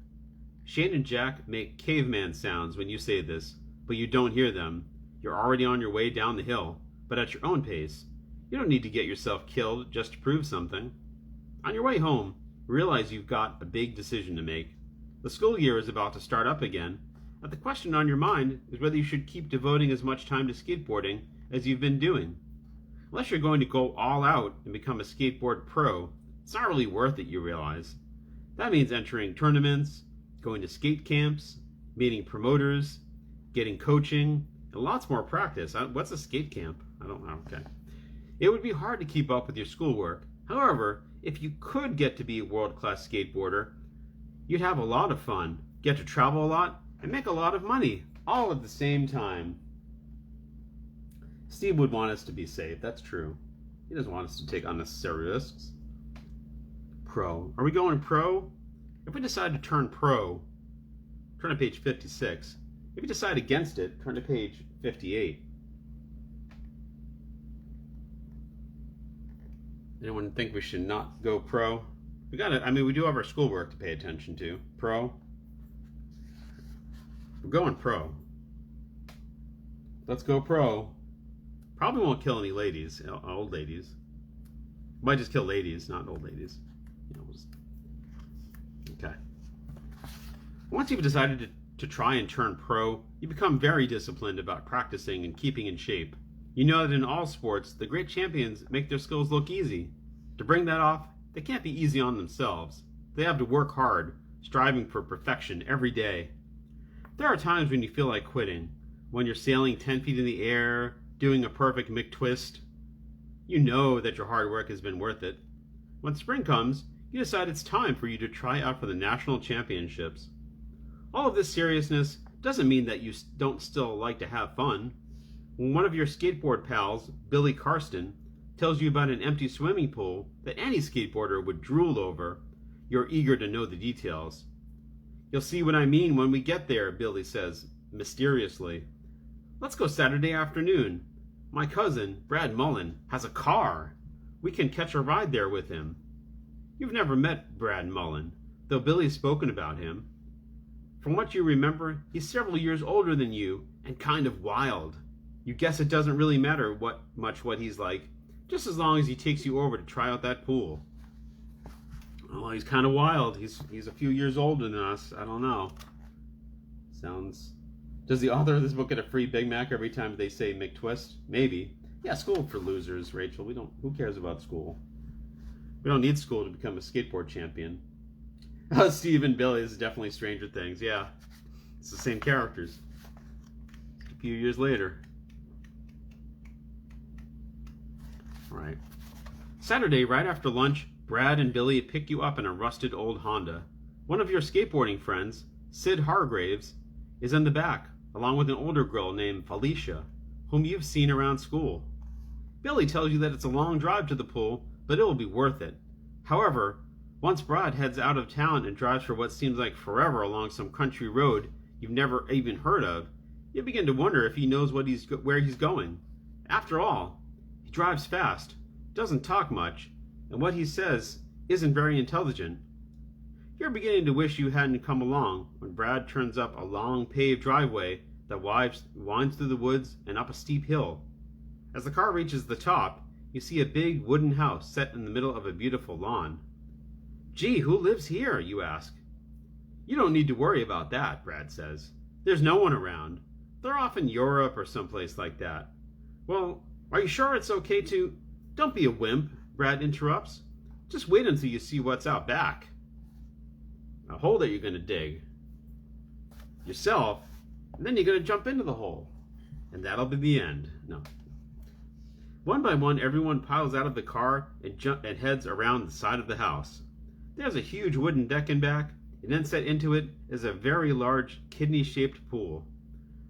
Shane and Jack make caveman sounds when you say this, but you don't hear them. You're already on your way down the hill, but at your own pace. You don't need to get yourself killed just to prove something. On your way home, realize you've got a big decision to make. The school year is about to start up again, and the question on your mind is whether you should keep devoting as much time to skateboarding as you've been doing. Unless you're going to go all out and become a skateboard pro, it's not really worth it, you realize. That means entering tournaments, going to skate camps, meeting promoters, getting coaching, and lots more practice. What's a skate camp? I don't know. Okay. It would be hard to keep up with your schoolwork. However, if you could get to be a world-class skateboarder, you'd have a lot of fun, get to travel a lot, and make a lot of money, all at the same time. Steve would want us to be safe. That's true. He doesn't want us to take unnecessary risks. Pro. Are we going pro? If we decide to turn pro, turn to page 56. If you decide against it, turn to page 58. Anyone think we should not go pro? We do have our schoolwork to pay attention to. Pro. We're going pro. Let's go pro. Probably won't kill any ladies, old ladies. Might just kill ladies, not old ladies. Okay. Once you've decided to try and turn pro, you become very disciplined about practicing and keeping in shape. You know that in all sports, the great champions make their skills look easy. To bring that off, they can't be easy on themselves. They have to work hard, striving for perfection every day. There are times when you feel like quitting, when you're sailing 10 feet in the air, doing a perfect McTwist. You know that your hard work has been worth it. When spring comes, you decide it's time for you to try out for the national championships. All of this seriousness doesn't mean that you don't still like to have fun. When one of your skateboard pals, Billy Karsten, tells you about an empty swimming pool that any skateboarder would drool over, you're eager to know the details. You'll see what I mean when we get there, Billy says, mysteriously. Let's go Saturday afternoon. My cousin, Brad Mullen, has a car. We can catch a ride there with him. You've never met Brad Mullen, though Billy's spoken about him. From what you remember, he's several years older than you and kind of wild. You guess it doesn't really matter much what he's like, just as long as he takes you over to try out that pool. Oh, he's kind of wild. He's a few years older than us. I don't know. Sounds... Does the author of this book get a free Big Mac every time they say McTwist? Maybe. Yeah, school for losers, Rachel. Who cares about school? We don't need school to become a skateboard champion. Steve and Billy is definitely Stranger Things. Yeah, it's the same characters. A few years later. All right. Saturday, right after lunch, Brad and Billy pick you up in a rusted old Honda. One of your skateboarding friends, Sid Hargraves, is in the back, along with an older girl named Felicia, whom you've seen around school. Billy tells you that it's a long drive to the pool, but it will be worth it. However, once Brad heads out of town and drives for what seems like forever along some country road you've never even heard of, you begin to wonder if he knows where he's going. After all, he drives fast, doesn't talk much, and what he says isn't very intelligent. You're beginning to wish you hadn't come along when Brad turns up a long paved driveway that winds through the woods and up a steep hill. As the car reaches the top, you see a big wooden house set in the middle of a beautiful lawn. Gee, who lives here? You ask. You don't need to worry about that, Brad says. There's no one around. They're off in Europe or someplace like that. Well, are you sure it's okay to... Don't be a wimp, Brad interrupts. Just wait until you see what's out back. A hole that you're going to dig yourself, and then you're going to jump into the hole. And that'll be the end. No. One by one, everyone piles out of the car and heads around the side of the house. There's a huge wooden deck in back, and then set into it is a very large kidney-shaped pool.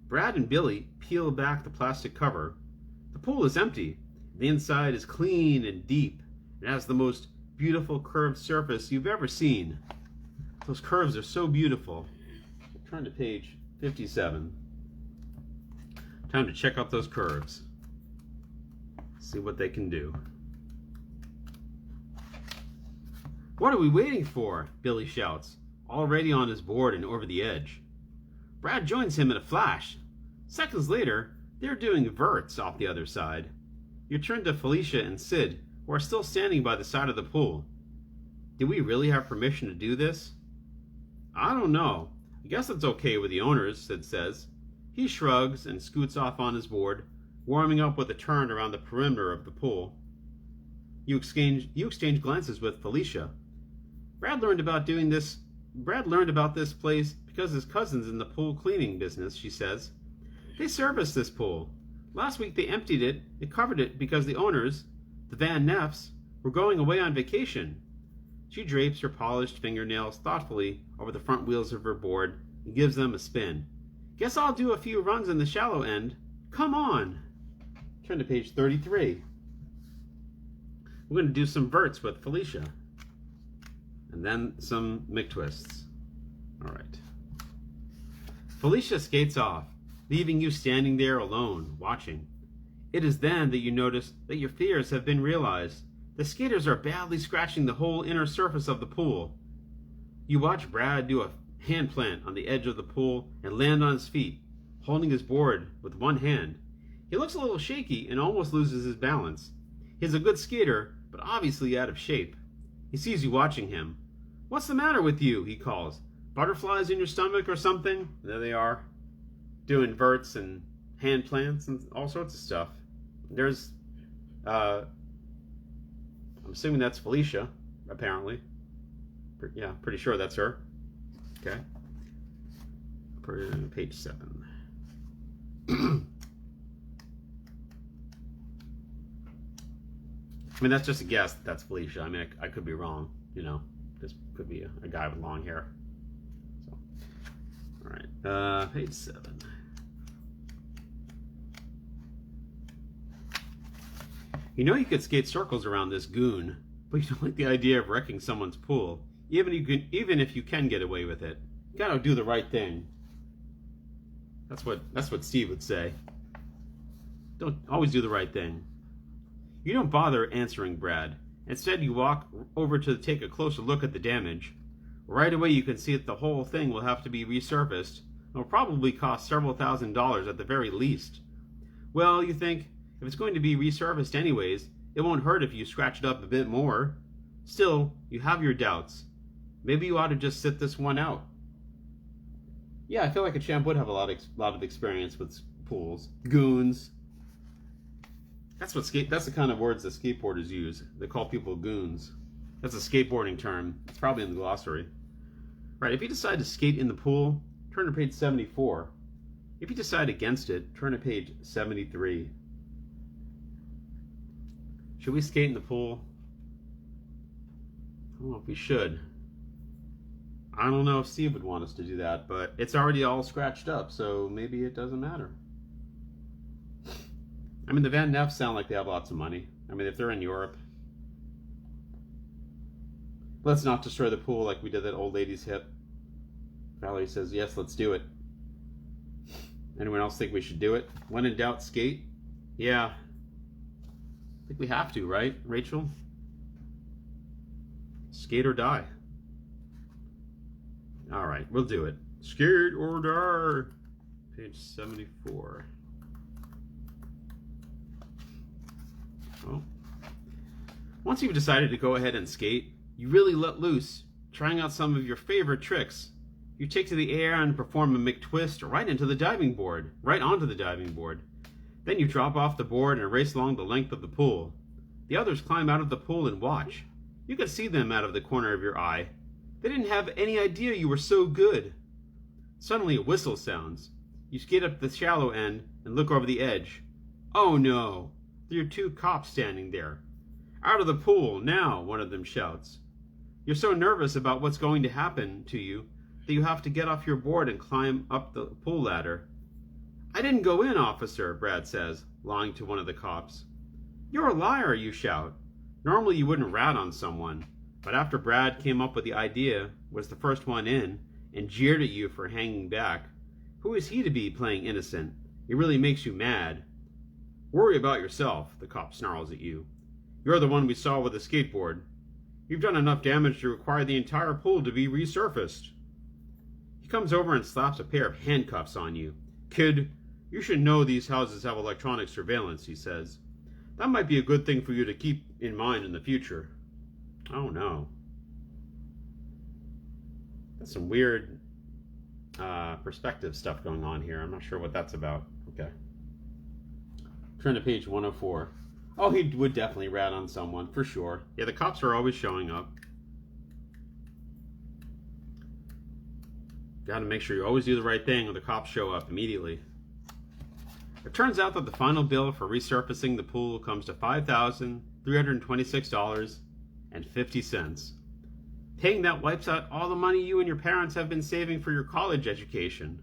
Brad and Billy peel back the plastic cover. The pool is empty. The inside is clean and deep, and has the most beautiful curved surface you've ever seen. Those curves are so beautiful. Turn to page 57. Time to check out those curves. See what they can do. What are we waiting for? Billy shouts, already on his board and over the edge. Brad joins him in a flash. Seconds later, they're doing verts off the other side. You turn to Felicia and Sid, who are still standing by the side of the pool. Do we really have permission to do this? I don't know. I guess it's okay with the owners, Sid says. He shrugs and scoots off on his board, warming up with a turn around the perimeter of the pool. You exchange glances with Felicia. Brad learned about this place because his cousin's in the pool cleaning business, she says. They service this pool. Last week they emptied it and covered it because the owners, the Van Neffs, were going away on vacation. She drapes her polished fingernails thoughtfully over the front wheels of her board and gives them a spin. Guess I'll do a few runs in the shallow end. Come on. Turn to page 33. We're going to do some verts with Felicia. And then some McTwists. All right. Felicia skates off, leaving you standing there alone, watching. It is then that you notice that your fears have been realized. The skaters are badly scratching the whole inner surface of the pool. You watch Brad do a hand plant on the edge of the pool and land on his feet, holding his board with one hand. He looks a little shaky and almost loses his balance. He's a good skater, but obviously out of shape. He sees you watching him. What's the matter with you? He calls. Butterflies in your stomach or something? There they are, doing verts and hand plants and all sorts of stuff. There's, I'm assuming that's Felicia, apparently. Yeah, pretty sure that's her. Okay. Page 7. I mean, that's just a guess that that's Felicia. I mean, I could be wrong, you know. This could be a guy with long hair. So, all right, page 7. You know you could skate circles around this goon, but you don't like the idea of wrecking someone's pool. Even if you can get away with it, you gotta do the right thing. That's what Steve would say. Don't always do the right thing. You don't bother answering Brad. Instead, you walk over to take a closer look at the damage. Right away, you can see that the whole thing will have to be resurfaced. It will probably cost several $1,000s at the very least. Well, you think, if it's going to be resurfaced anyways, it won't hurt if you scratch it up a bit more. Still, you have your doubts. Maybe you ought to just sit this one out. Yeah, I feel like a champ would have a lot of experience with pools. Goons. That's the kind of words that skateboarders use. They call people goons. That's a skateboarding term. It's probably in the glossary. Right, if you decide to skate in the pool, turn to page 74. If you decide against it, turn to page 73. Should we skate in the pool? I don't know if we should. I don't know if Steve would want us to do that, but it's already all scratched up, so maybe it doesn't matter. I mean, the Van Neffs sound like they have lots of money. I mean, if they're in Europe. Let's not destroy the pool like we did that old lady's hip. Valerie says, yes, let's do it. Anyone else think we should do it? When in doubt, skate? Yeah. I think we have to, right, Rachel? Skate or die. All right, we'll do it. Skate or die. Page 74. Well, once you've decided to go ahead and skate, you really let loose, trying out some of your favorite tricks. You take to the air and perform a McTwist right onto the diving board. Then you drop off the board and race along the length of the pool. The others climb out of the pool and watch. You can see them out of the corner of your eye. They didn't have any idea you were so good. Suddenly a whistle sounds. You skate up the shallow end and look over the edge. Oh no! There are two cops standing there. Out of the pool, now, one of them shouts. You're so nervous about what's going to happen to you that you have to get off your board and climb up the pool ladder. I didn't go in, officer, Brad says, lying to one of the cops. You're a liar, you shout. Normally you wouldn't rat on someone, but after Brad came up with the idea, was the first one in, and jeered at you for hanging back, who is he to be playing innocent? It really makes you mad. Worry about yourself, the cop snarls at you. You're the one we saw with the skateboard. You've done enough damage to require the entire pool to be resurfaced. He comes over and slaps a pair of handcuffs on you. Kid, you should know these houses have electronic surveillance, he says. That might be a good thing for you to keep in mind in the future. Oh no. That's some weird perspective stuff going on here. I'm not sure what that's about. Okay. Turn to page 104. Oh, he would definitely rat on someone, for sure. Yeah, the cops are always showing up. Got to make sure you always do the right thing or the cops show up immediately. It turns out that the final bill for resurfacing the pool comes to $5,326.50. Paying that wipes out all the money you and your parents have been saving for your college education.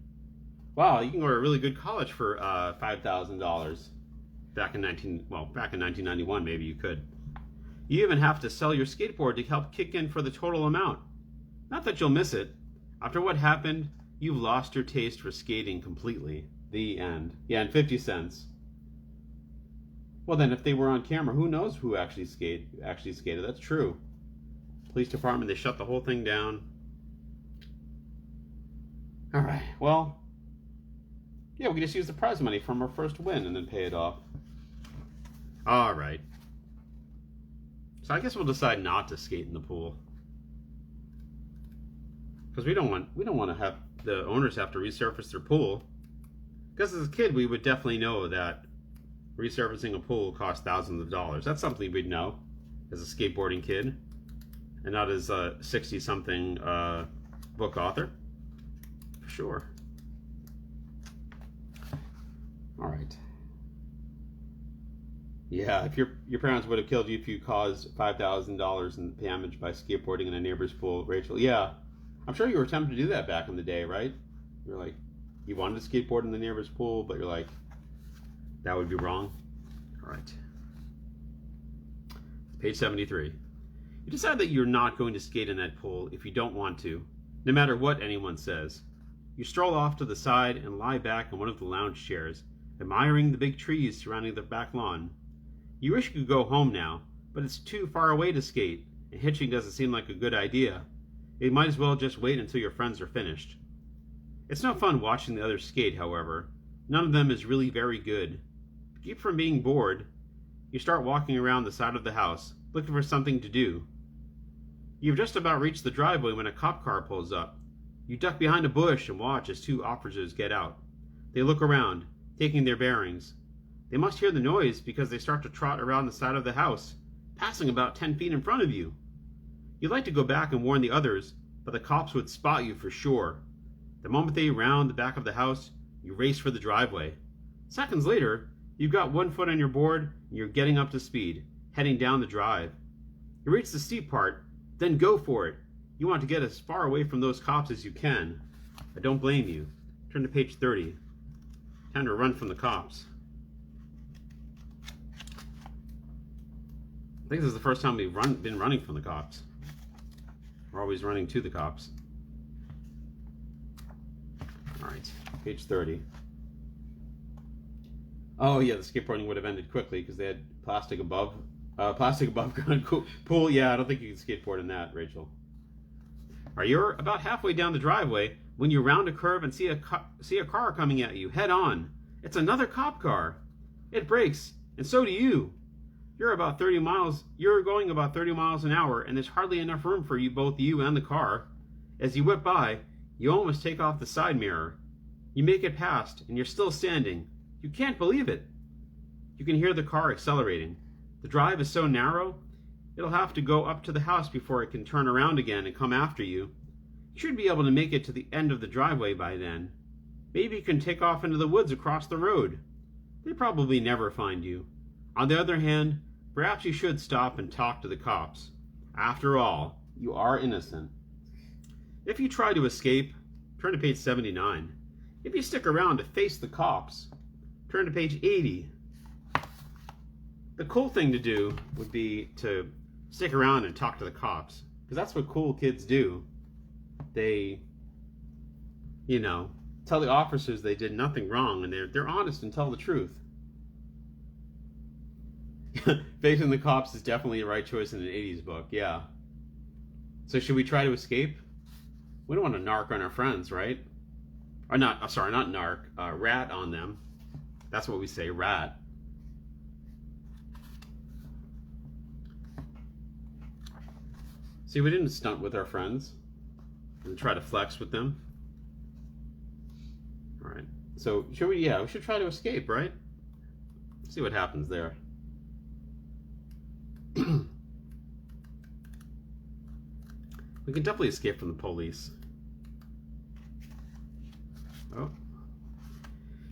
Wow, you can go to a really good college for $5,000. Back in 1991, maybe you could. You even have to sell your skateboard to help kick in for the total amount. Not that you'll miss it. After what happened, you've lost your taste for skating completely. The end. Yeah, and 50 cents. Well then, if they were on camera, who knows who actually skated? That's true. Police department, they shut the whole thing down. Alright, well, yeah, we can just use the prize money from our first win and then pay it off. Alright. So I guess we'll decide not to skate in the pool. Because we don't want to have the owners have to resurface their pool. Because as a kid, we would definitely know that resurfacing a pool costs thousands of dollars. That's something we'd know as a skateboarding kid. And not as a 60-something book author. For sure. Alright. Yeah, if your parents would have killed you if you caused $5,000 in damage by skateboarding in a neighbor's pool, Rachel. Yeah, I'm sure you were tempted to do that back in the day, right? You're like, you wanted to skateboard in the neighbor's pool, but you're like, that would be wrong. All right. Page 73. You decide that you're not going to skate in that pool if you don't want to, no matter what anyone says. You stroll off to the side and lie back in one of the lounge chairs, admiring the big trees surrounding the back lawn. You wish you could go home now, but it's too far away to skate, and hitching doesn't seem like a good idea. You might as well just wait until your friends are finished. It's no fun watching the others skate, however. None of them is really very good. To keep from being bored, you start walking around the side of the house, looking for something to do. You've just about reached the driveway when a cop car pulls up. You duck behind a bush and watch as two officers get out. They look around, taking their bearings. They must hear the noise because they start to trot around the side of the house, passing about 10 feet in front of you. You'd like to go back and warn the others, but the cops would spot you for sure. The moment they round the back of the house, you race for the driveway. Seconds later, you've got one foot on your board and you're getting up to speed, heading down the drive. You reach the steep part, then go for it. You want to get as far away from those cops as you can. I don't blame you. Turn to page 30. Time to run from the cops. I think this is the first time we've been running from the cops. We're always running to the cops. Alright, page 30. Oh yeah, the skateboarding would have ended quickly because they had plastic above ground pool. Yeah, I don't think you can skateboard in that, Rachel. Alright, you're about halfway down the driveway when you round a curve and see a car coming at you, head on. It's another cop car. It brakes, and so do you. You're going about 30 miles an hour, and there's hardly enough room for both you and the car. As you whip by, you almost take off the side mirror. You make it past, and you're still standing. You can't believe it. You can hear the car accelerating. The drive is so narrow, it'll have to go up to the house before it can turn around again and come after you. You should be able to make it to the end of the driveway by then. Maybe you can take off into the woods across the road. They probably never find you. On the other hand, perhaps you should stop and talk to the cops. After all, you are innocent. If you try to escape, turn to page 79. If you stick around to face the cops, turn to page 80. The cool thing to do would be to stick around and talk to the cops, because that's what cool kids do. They, tell the officers they did nothing wrong, and they're honest and tell the truth. Facing the cops is definitely the right choice in an 80s book, yeah. So should we try to escape? We don't want to narc on our friends, right? Or not narc, rat on them. That's what we say, rat. See, we didn't stunt with our friends and try to flex with them. All right, so we should try to escape, right? See what happens there. We can definitely escape from the police. Oh.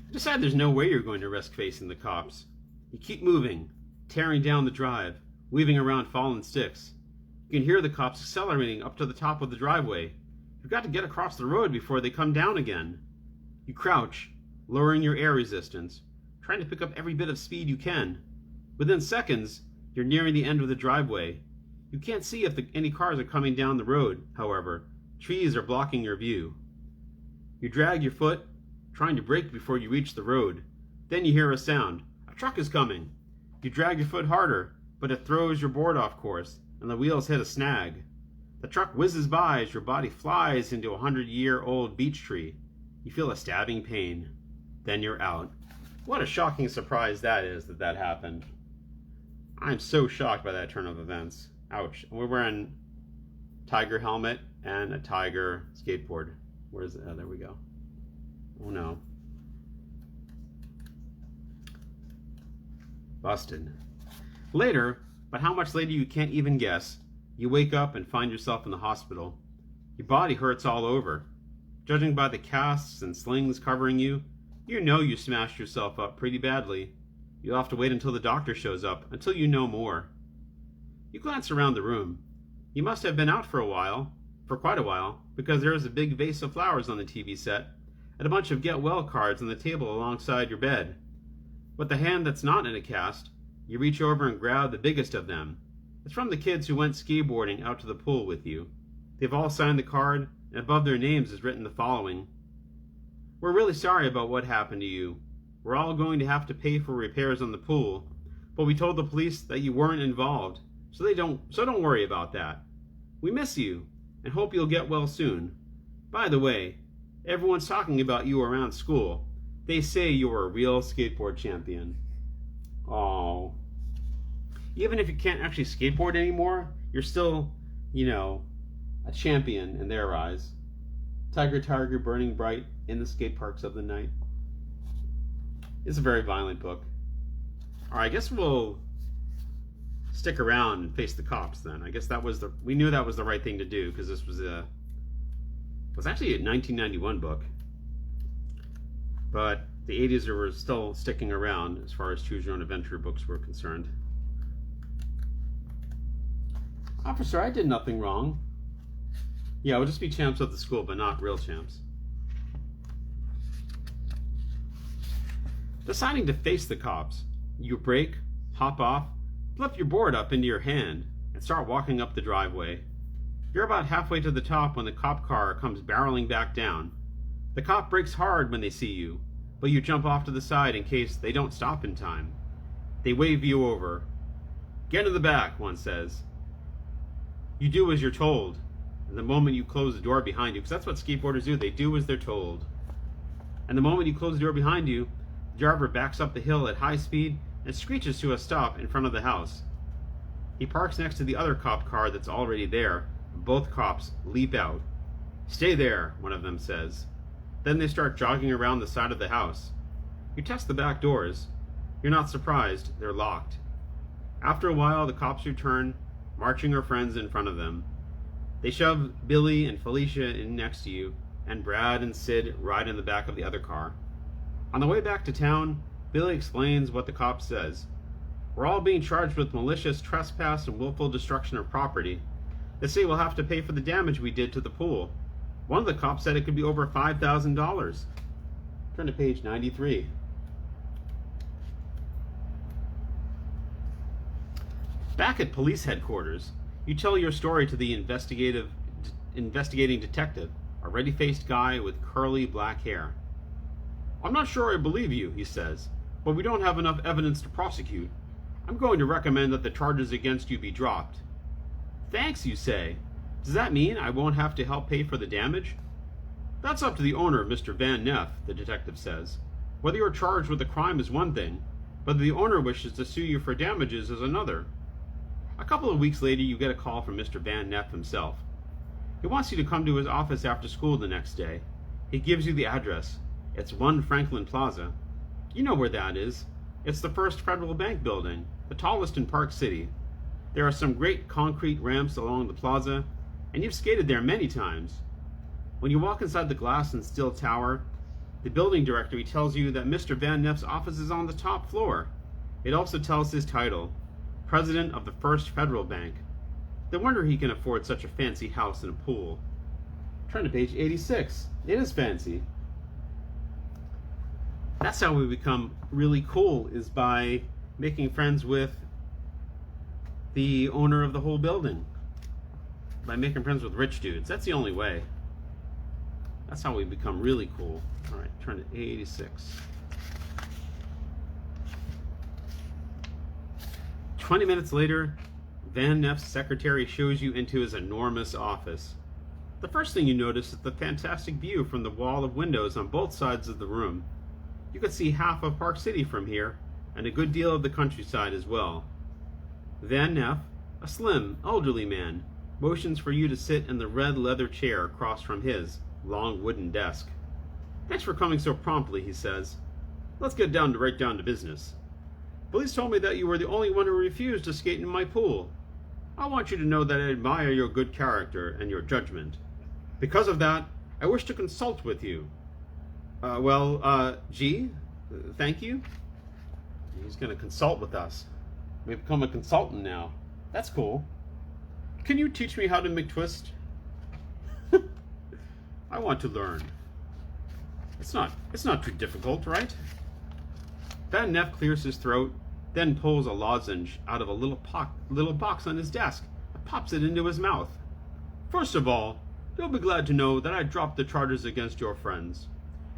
You decide there's no way you're going to risk facing the cops. You keep moving, tearing down the drive, weaving around fallen sticks. You can hear the cops accelerating up to the top of the driveway. You've got to get across the road before they come down again. You crouch, lowering your air resistance, trying to pick up every bit of speed you can. Within seconds, you're nearing the end of the driveway. You can't see if any cars are coming down the road, however. Trees are blocking your view. You drag your foot, trying to brake before you reach the road. Then you hear a sound. A truck is coming. You drag your foot harder, but it throws your board off course, and the wheels hit a snag. The truck whizzes by as your body flies into a 100-year-old beech tree. You feel a stabbing pain. Then you're out. What a shocking surprise that is that happened. I'm so shocked by that turn of events. Ouch. We're wearing tiger helmet and a tiger skateboard. Where's it? Oh, there we go. Oh no. Busted. Later, but how much later you can't even guess, you wake up and find yourself in the hospital. Your body hurts all over. Judging by the casts and slings covering you, you know you smashed yourself up pretty badly. You'll have to wait until the doctor shows up, until you know more. You glance around the room. You must have been out for quite a while, because there is a big vase of flowers on the TV set, and a bunch of get well cards on the table alongside your bed. With the hand that's not in a cast, you reach over and grab the biggest of them. It's from the kids who went skateboarding out to the pool with you. They've all signed the card, and above their names is written the following. We're really sorry about what happened to you. We're all going to have to pay for repairs on the pool, but we told the police that you weren't involved, so don't worry about that. We miss you, and hope you'll get well soon. By the way, everyone's talking about you around school. They say you're a real skateboard champion. Oh. Even if you can't actually skateboard anymore, you're still, a champion in their eyes. Tiger, tiger, burning bright in the skate parks of the night. It's a very violent book. Alright, I guess we'll stick around and face the cops then. I guess we knew that was the right thing to do, because this was actually a 1991 book. But the 80s were still sticking around as far as choose your own adventure books were concerned. Officer, I did nothing wrong. Yeah, we'll just be champs of the school, but not real champs. Deciding to face the cops, you brake, hop off, flip your board up into your hand, and start walking up the driveway. You're about halfway to the top when the cop car comes barreling back down. The cop brakes hard when they see you, but you jump off to the side in case they don't stop in time. They wave you over. Get in the back, one says. You do as you're told, and the moment you close the door behind you, because that's what skateboarders do, they do as they're told. And the moment you close the door behind you, the driver backs up the hill at high speed and screeches to a stop in front of the house. He parks next to the other cop car that's already there. Both cops leap out. Stay there, one of them says. Then they start jogging around the side of the house. You test the back doors. You're not surprised, they're locked. After a while, the cops return, marching her friends in front of them. They shove Billy and Felicia in next to you, and Brad and Sid ride in the back of the other car. On the way back to town, Billy explains what the cop says. We're all being charged with malicious trespass and willful destruction of property. They say we'll have to pay for the damage we did to the pool. One of the cops said it could be over $5,000. Turn to page 93. Back at police headquarters, you tell your story to the investigating detective, a ready-faced guy with curly black hair. I'm not sure I believe you, he says, but we don't have enough evidence to prosecute. I'm going to recommend that the charges against you be dropped. Thanks, you say. Does that mean I won't have to help pay for the damage? That's up to the owner, Mr. Van Neff, the detective says. Whether you're charged with a crime is one thing, but the owner wishes to sue you for damages is another. A couple of weeks later, you get a call from Mr. Van Neff himself. He wants you to come to his office after school the next day. He gives you the address. It's 1 Franklin Plaza. You know where that is. It's the First Federal Bank building, the tallest in Park City. There are some great concrete ramps along the plaza, and you've skated there many times. When you walk inside the glass and steel tower, the building directory tells you that Mr. Van Neff's office is on the top floor. It also tells his title, President of the First Federal Bank. No wonder he can afford such a fancy house and a pool. Turn to page 86. It is fancy. That's how we become really cool, is by making friends with the owner of the whole building. By making friends with rich dudes. That's the only way. That's how we become really cool. Alright, turn to 86. 20 minutes later, Van Neff's secretary shows you into his enormous office. The first thing you notice is the fantastic view from the wall of windows on both sides of the room. You could see half of Park City from here, and a good deal of the countryside as well. Van Neff, a slim, elderly man, motions for you to sit in the red leather chair across from his long wooden desk. Thanks for coming so promptly, he says. Let's get right down to business. Police told me that you were the only one who refused to skate in my pool. I want you to know that I admire your good character and your judgment. Because of that, I wish to consult with you. Thank you. He's going to consult with us. We've become a consultant now. That's cool. Can you teach me how to McTwist? I want to learn. It's not too difficult, right? Van Neff clears his throat, then pulls a lozenge out of a little box on his desk and pops it into his mouth. First of all, you'll be glad to know that I dropped the charges against your friends.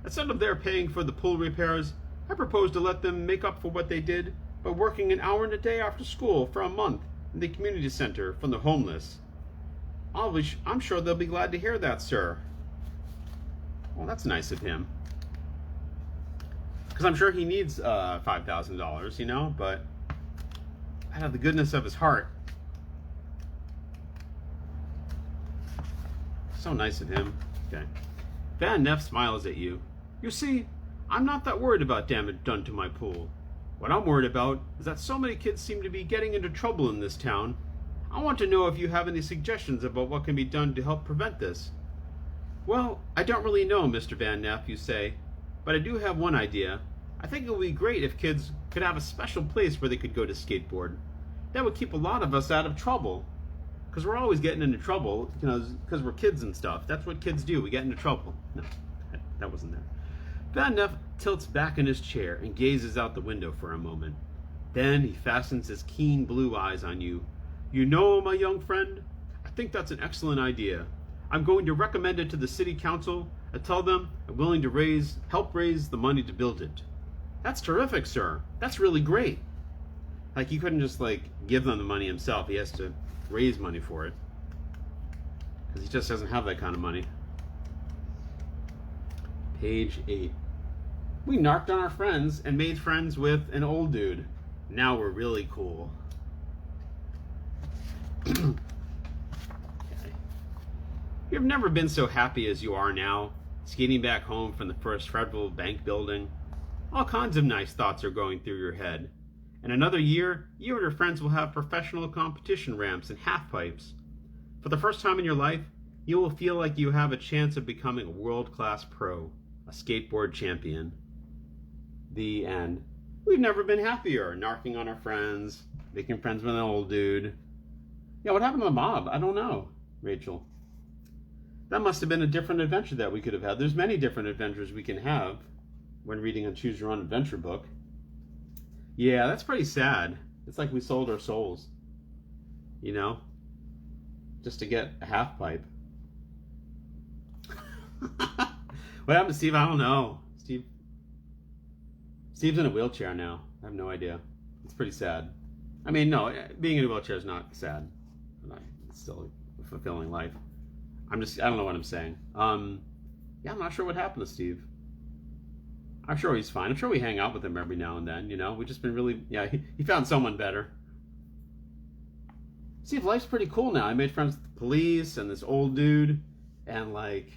Instead of their paying for the pool repairs, I propose to let them make up for what they did by working an hour in a day after school for a month in the community center for the homeless. I'm sure they'll be glad to hear that, sir. Well, that's nice of him. Because I'm sure he needs $5,000, you know, but out of the goodness of his heart. So nice of him. Okay. Van Neff smiles at you. You see, I'm not that worried about damage done to my pool. What I'm worried about is that so many kids seem to be getting into trouble in this town. I want to know if you have any suggestions about what can be done to help prevent this. Well, I don't really know, Mr. Van Neff, you say, but I do have one idea. I think it would be great if kids could have a special place where they could go to skateboard. That would keep a lot of us out of trouble. Because we're always getting into trouble, you know, because we're kids and stuff. That's what kids do. We get into trouble. No, that wasn't there. Van Neff tilts back in his chair and gazes out the window for a moment. Then he fastens his keen blue eyes on you. You know, my young friend, I think that's an excellent idea. I'm going to recommend it to the city council and tell them I'm willing to help raise the money to build it. That's terrific, sir. That's really great. Like, he couldn't just, like, give them the money himself. He has to raise money for it. Because he just doesn't have that kind of money. Page 8. We narked on our friends and made friends with an old dude. Now we're really cool. Okay. You've never been so happy as you are now, skating back home from the First Federal Bank building. All kinds of nice thoughts are going through your head. In another year, you and your friends will have professional competition ramps and half pipes. For the first time in your life, you will feel like you have a chance of becoming a world-class pro, a skateboard champion. The end. We've never been happier, narking on our friends, making friends with an old dude. Yeah, what happened to the mob? I don't know, Rachel. That must have been a different adventure that we could have had. There's many different adventures we can have when reading a Choose Your Own Adventure book. Yeah, that's pretty sad. It's like we sold our souls, you know, just to get a half pipe. What happened to Steve? I don't know. Steve's in a wheelchair now. I have no idea. It's pretty sad. I mean, no, being in a wheelchair is not sad. It's still a fulfilling life. I don't know what I'm saying. Yeah, I'm not sure what happened to Steve. I'm sure he's fine. I'm sure we hang out with him every now and then, you know. We've just been really, yeah, he found someone better. Steve, life's pretty cool now. I made friends with the police and this old dude, and, like,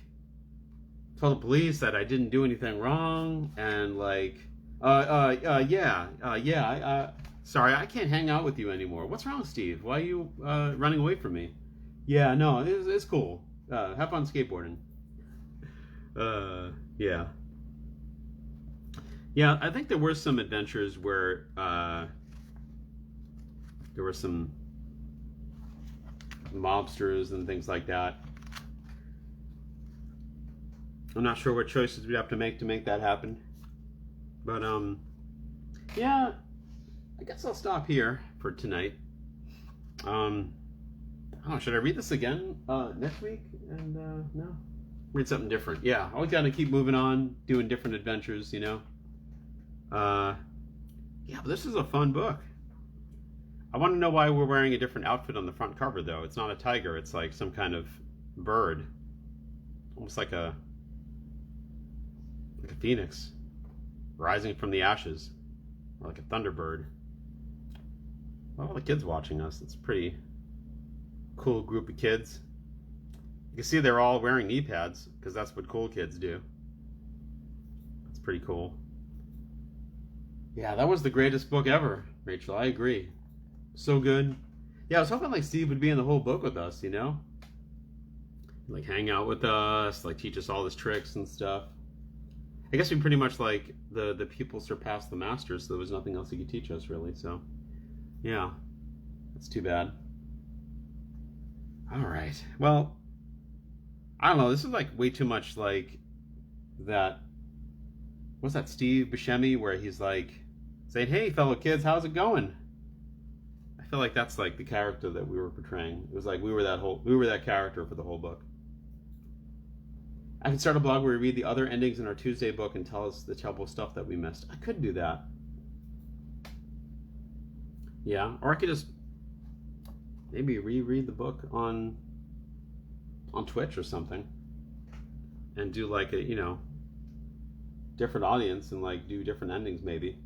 told the police that I didn't do anything wrong, and, like, sorry, I can't hang out with you anymore. What's wrong, Steve? Why are you running away from me? Yeah, no, it's cool. Have fun skateboarding. Yeah. Yeah, I think there were some adventures where there were some mobsters and things like that. I'm not sure what choices we'd have to make that happen. But, yeah, I guess I'll stop here for tonight. Should I read this again next week? And, no. Read something different. Yeah, always got to keep moving on, doing different adventures, you know. Yeah, but this is a fun book. I want to know why we're wearing a different outfit on the front cover, though. It's not a tiger. It's like some kind of bird. Almost like a phoenix rising from the ashes. Or like a thunderbird. Well, all the kids watching us. It's a pretty cool group of kids. You can see they're all wearing knee pads, because that's what cool kids do. That's pretty cool. Yeah, that was the greatest book ever, Rachel. I agree. So good. Yeah, I was hoping like Steve would be in the whole book with us, you know? Like hang out with us, like teach us all his tricks and stuff. I guess we pretty much like the pupil surpassed the masters, so there was nothing else he could teach us really, so yeah. That's too bad. Alright. Well, I don't know, this is like way too much like that. What's that Steve Buscemi where he's like, saying, "Hey, fellow kids, how's it going?" I feel like that's like the character that we were portraying. It was like we were that character for the whole book. I could start a blog where we read the other endings in our Tuesday book and tell us the terrible stuff that we missed. I could do that. Yeah, or I could just maybe reread the book on Twitch or something, and do like a different audience and like do different endings. Maybe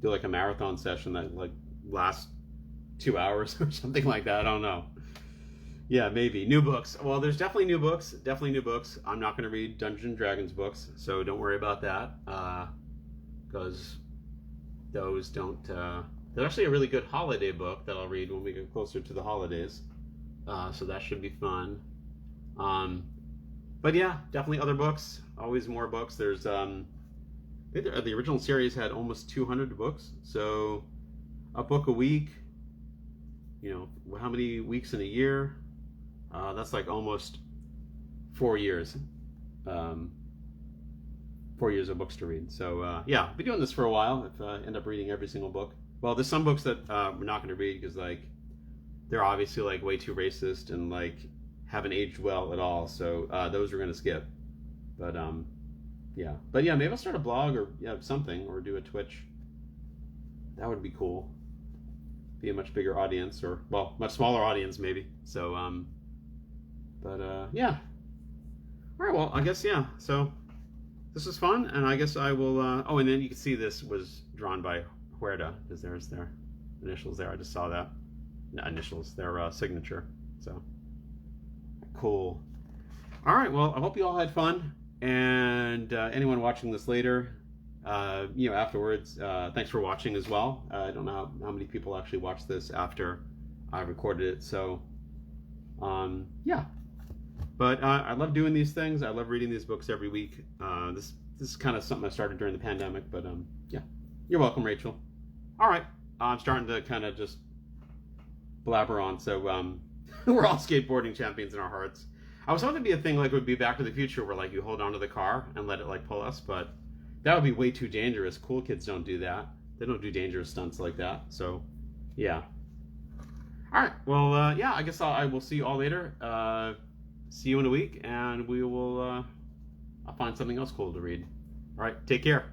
do like a marathon session that like lasts 2 hours or something like that. I don't know. Yeah, maybe new books. Well, there's definitely new books. Definitely new books. I'm not going to read Dungeons and Dragons books, so don't worry about that. Because those don't. There's actually a really good holiday book that I'll read when we get closer to the holidays. So that should be fun. But yeah, definitely other books. Always more books. There's I think the original series had almost 200 books. So a book a week. How many weeks in a year? That's like almost 4 years. 4 years of books to read. So yeah, I'll be doing this for a while if I end up reading every single book. Well, there's some books that we're not going to read because like they're obviously like way too racist and like haven't aged well at all. So those we're going to skip. But yeah. But yeah, maybe I'll start a blog or something, or do a Twitch. That would be cool. Be a much bigger audience, or much smaller audience maybe. So yeah. All right, well, I guess yeah. So this was fun, and I guess I will oh, and then you can see this was drawn by Huerta, because there's their initials there. I just saw that. Not initials, their signature. So cool. All right, well, I hope you all had fun, and anyone watching this later, afterwards, thanks for watching as well. I don't know how many people actually watched this after I recorded it, so yeah. But I love doing these things. I love reading these books every week. This is kind of something I started during the pandemic, but yeah. You're welcome, Rachel. All right, I'm starting to kind of just blabber on. So we're all skateboarding champions in our hearts. I was hoping to be a thing like it would be Back to the Future, where like you hold onto the car and let it like pull us, but that would be way too dangerous. Cool kids don't do that. They don't do dangerous stunts like that. So yeah. All right. Well, yeah. I guess I will see you all later. See you in a week, and we will. I'll find something else cool to read. All right. Take care.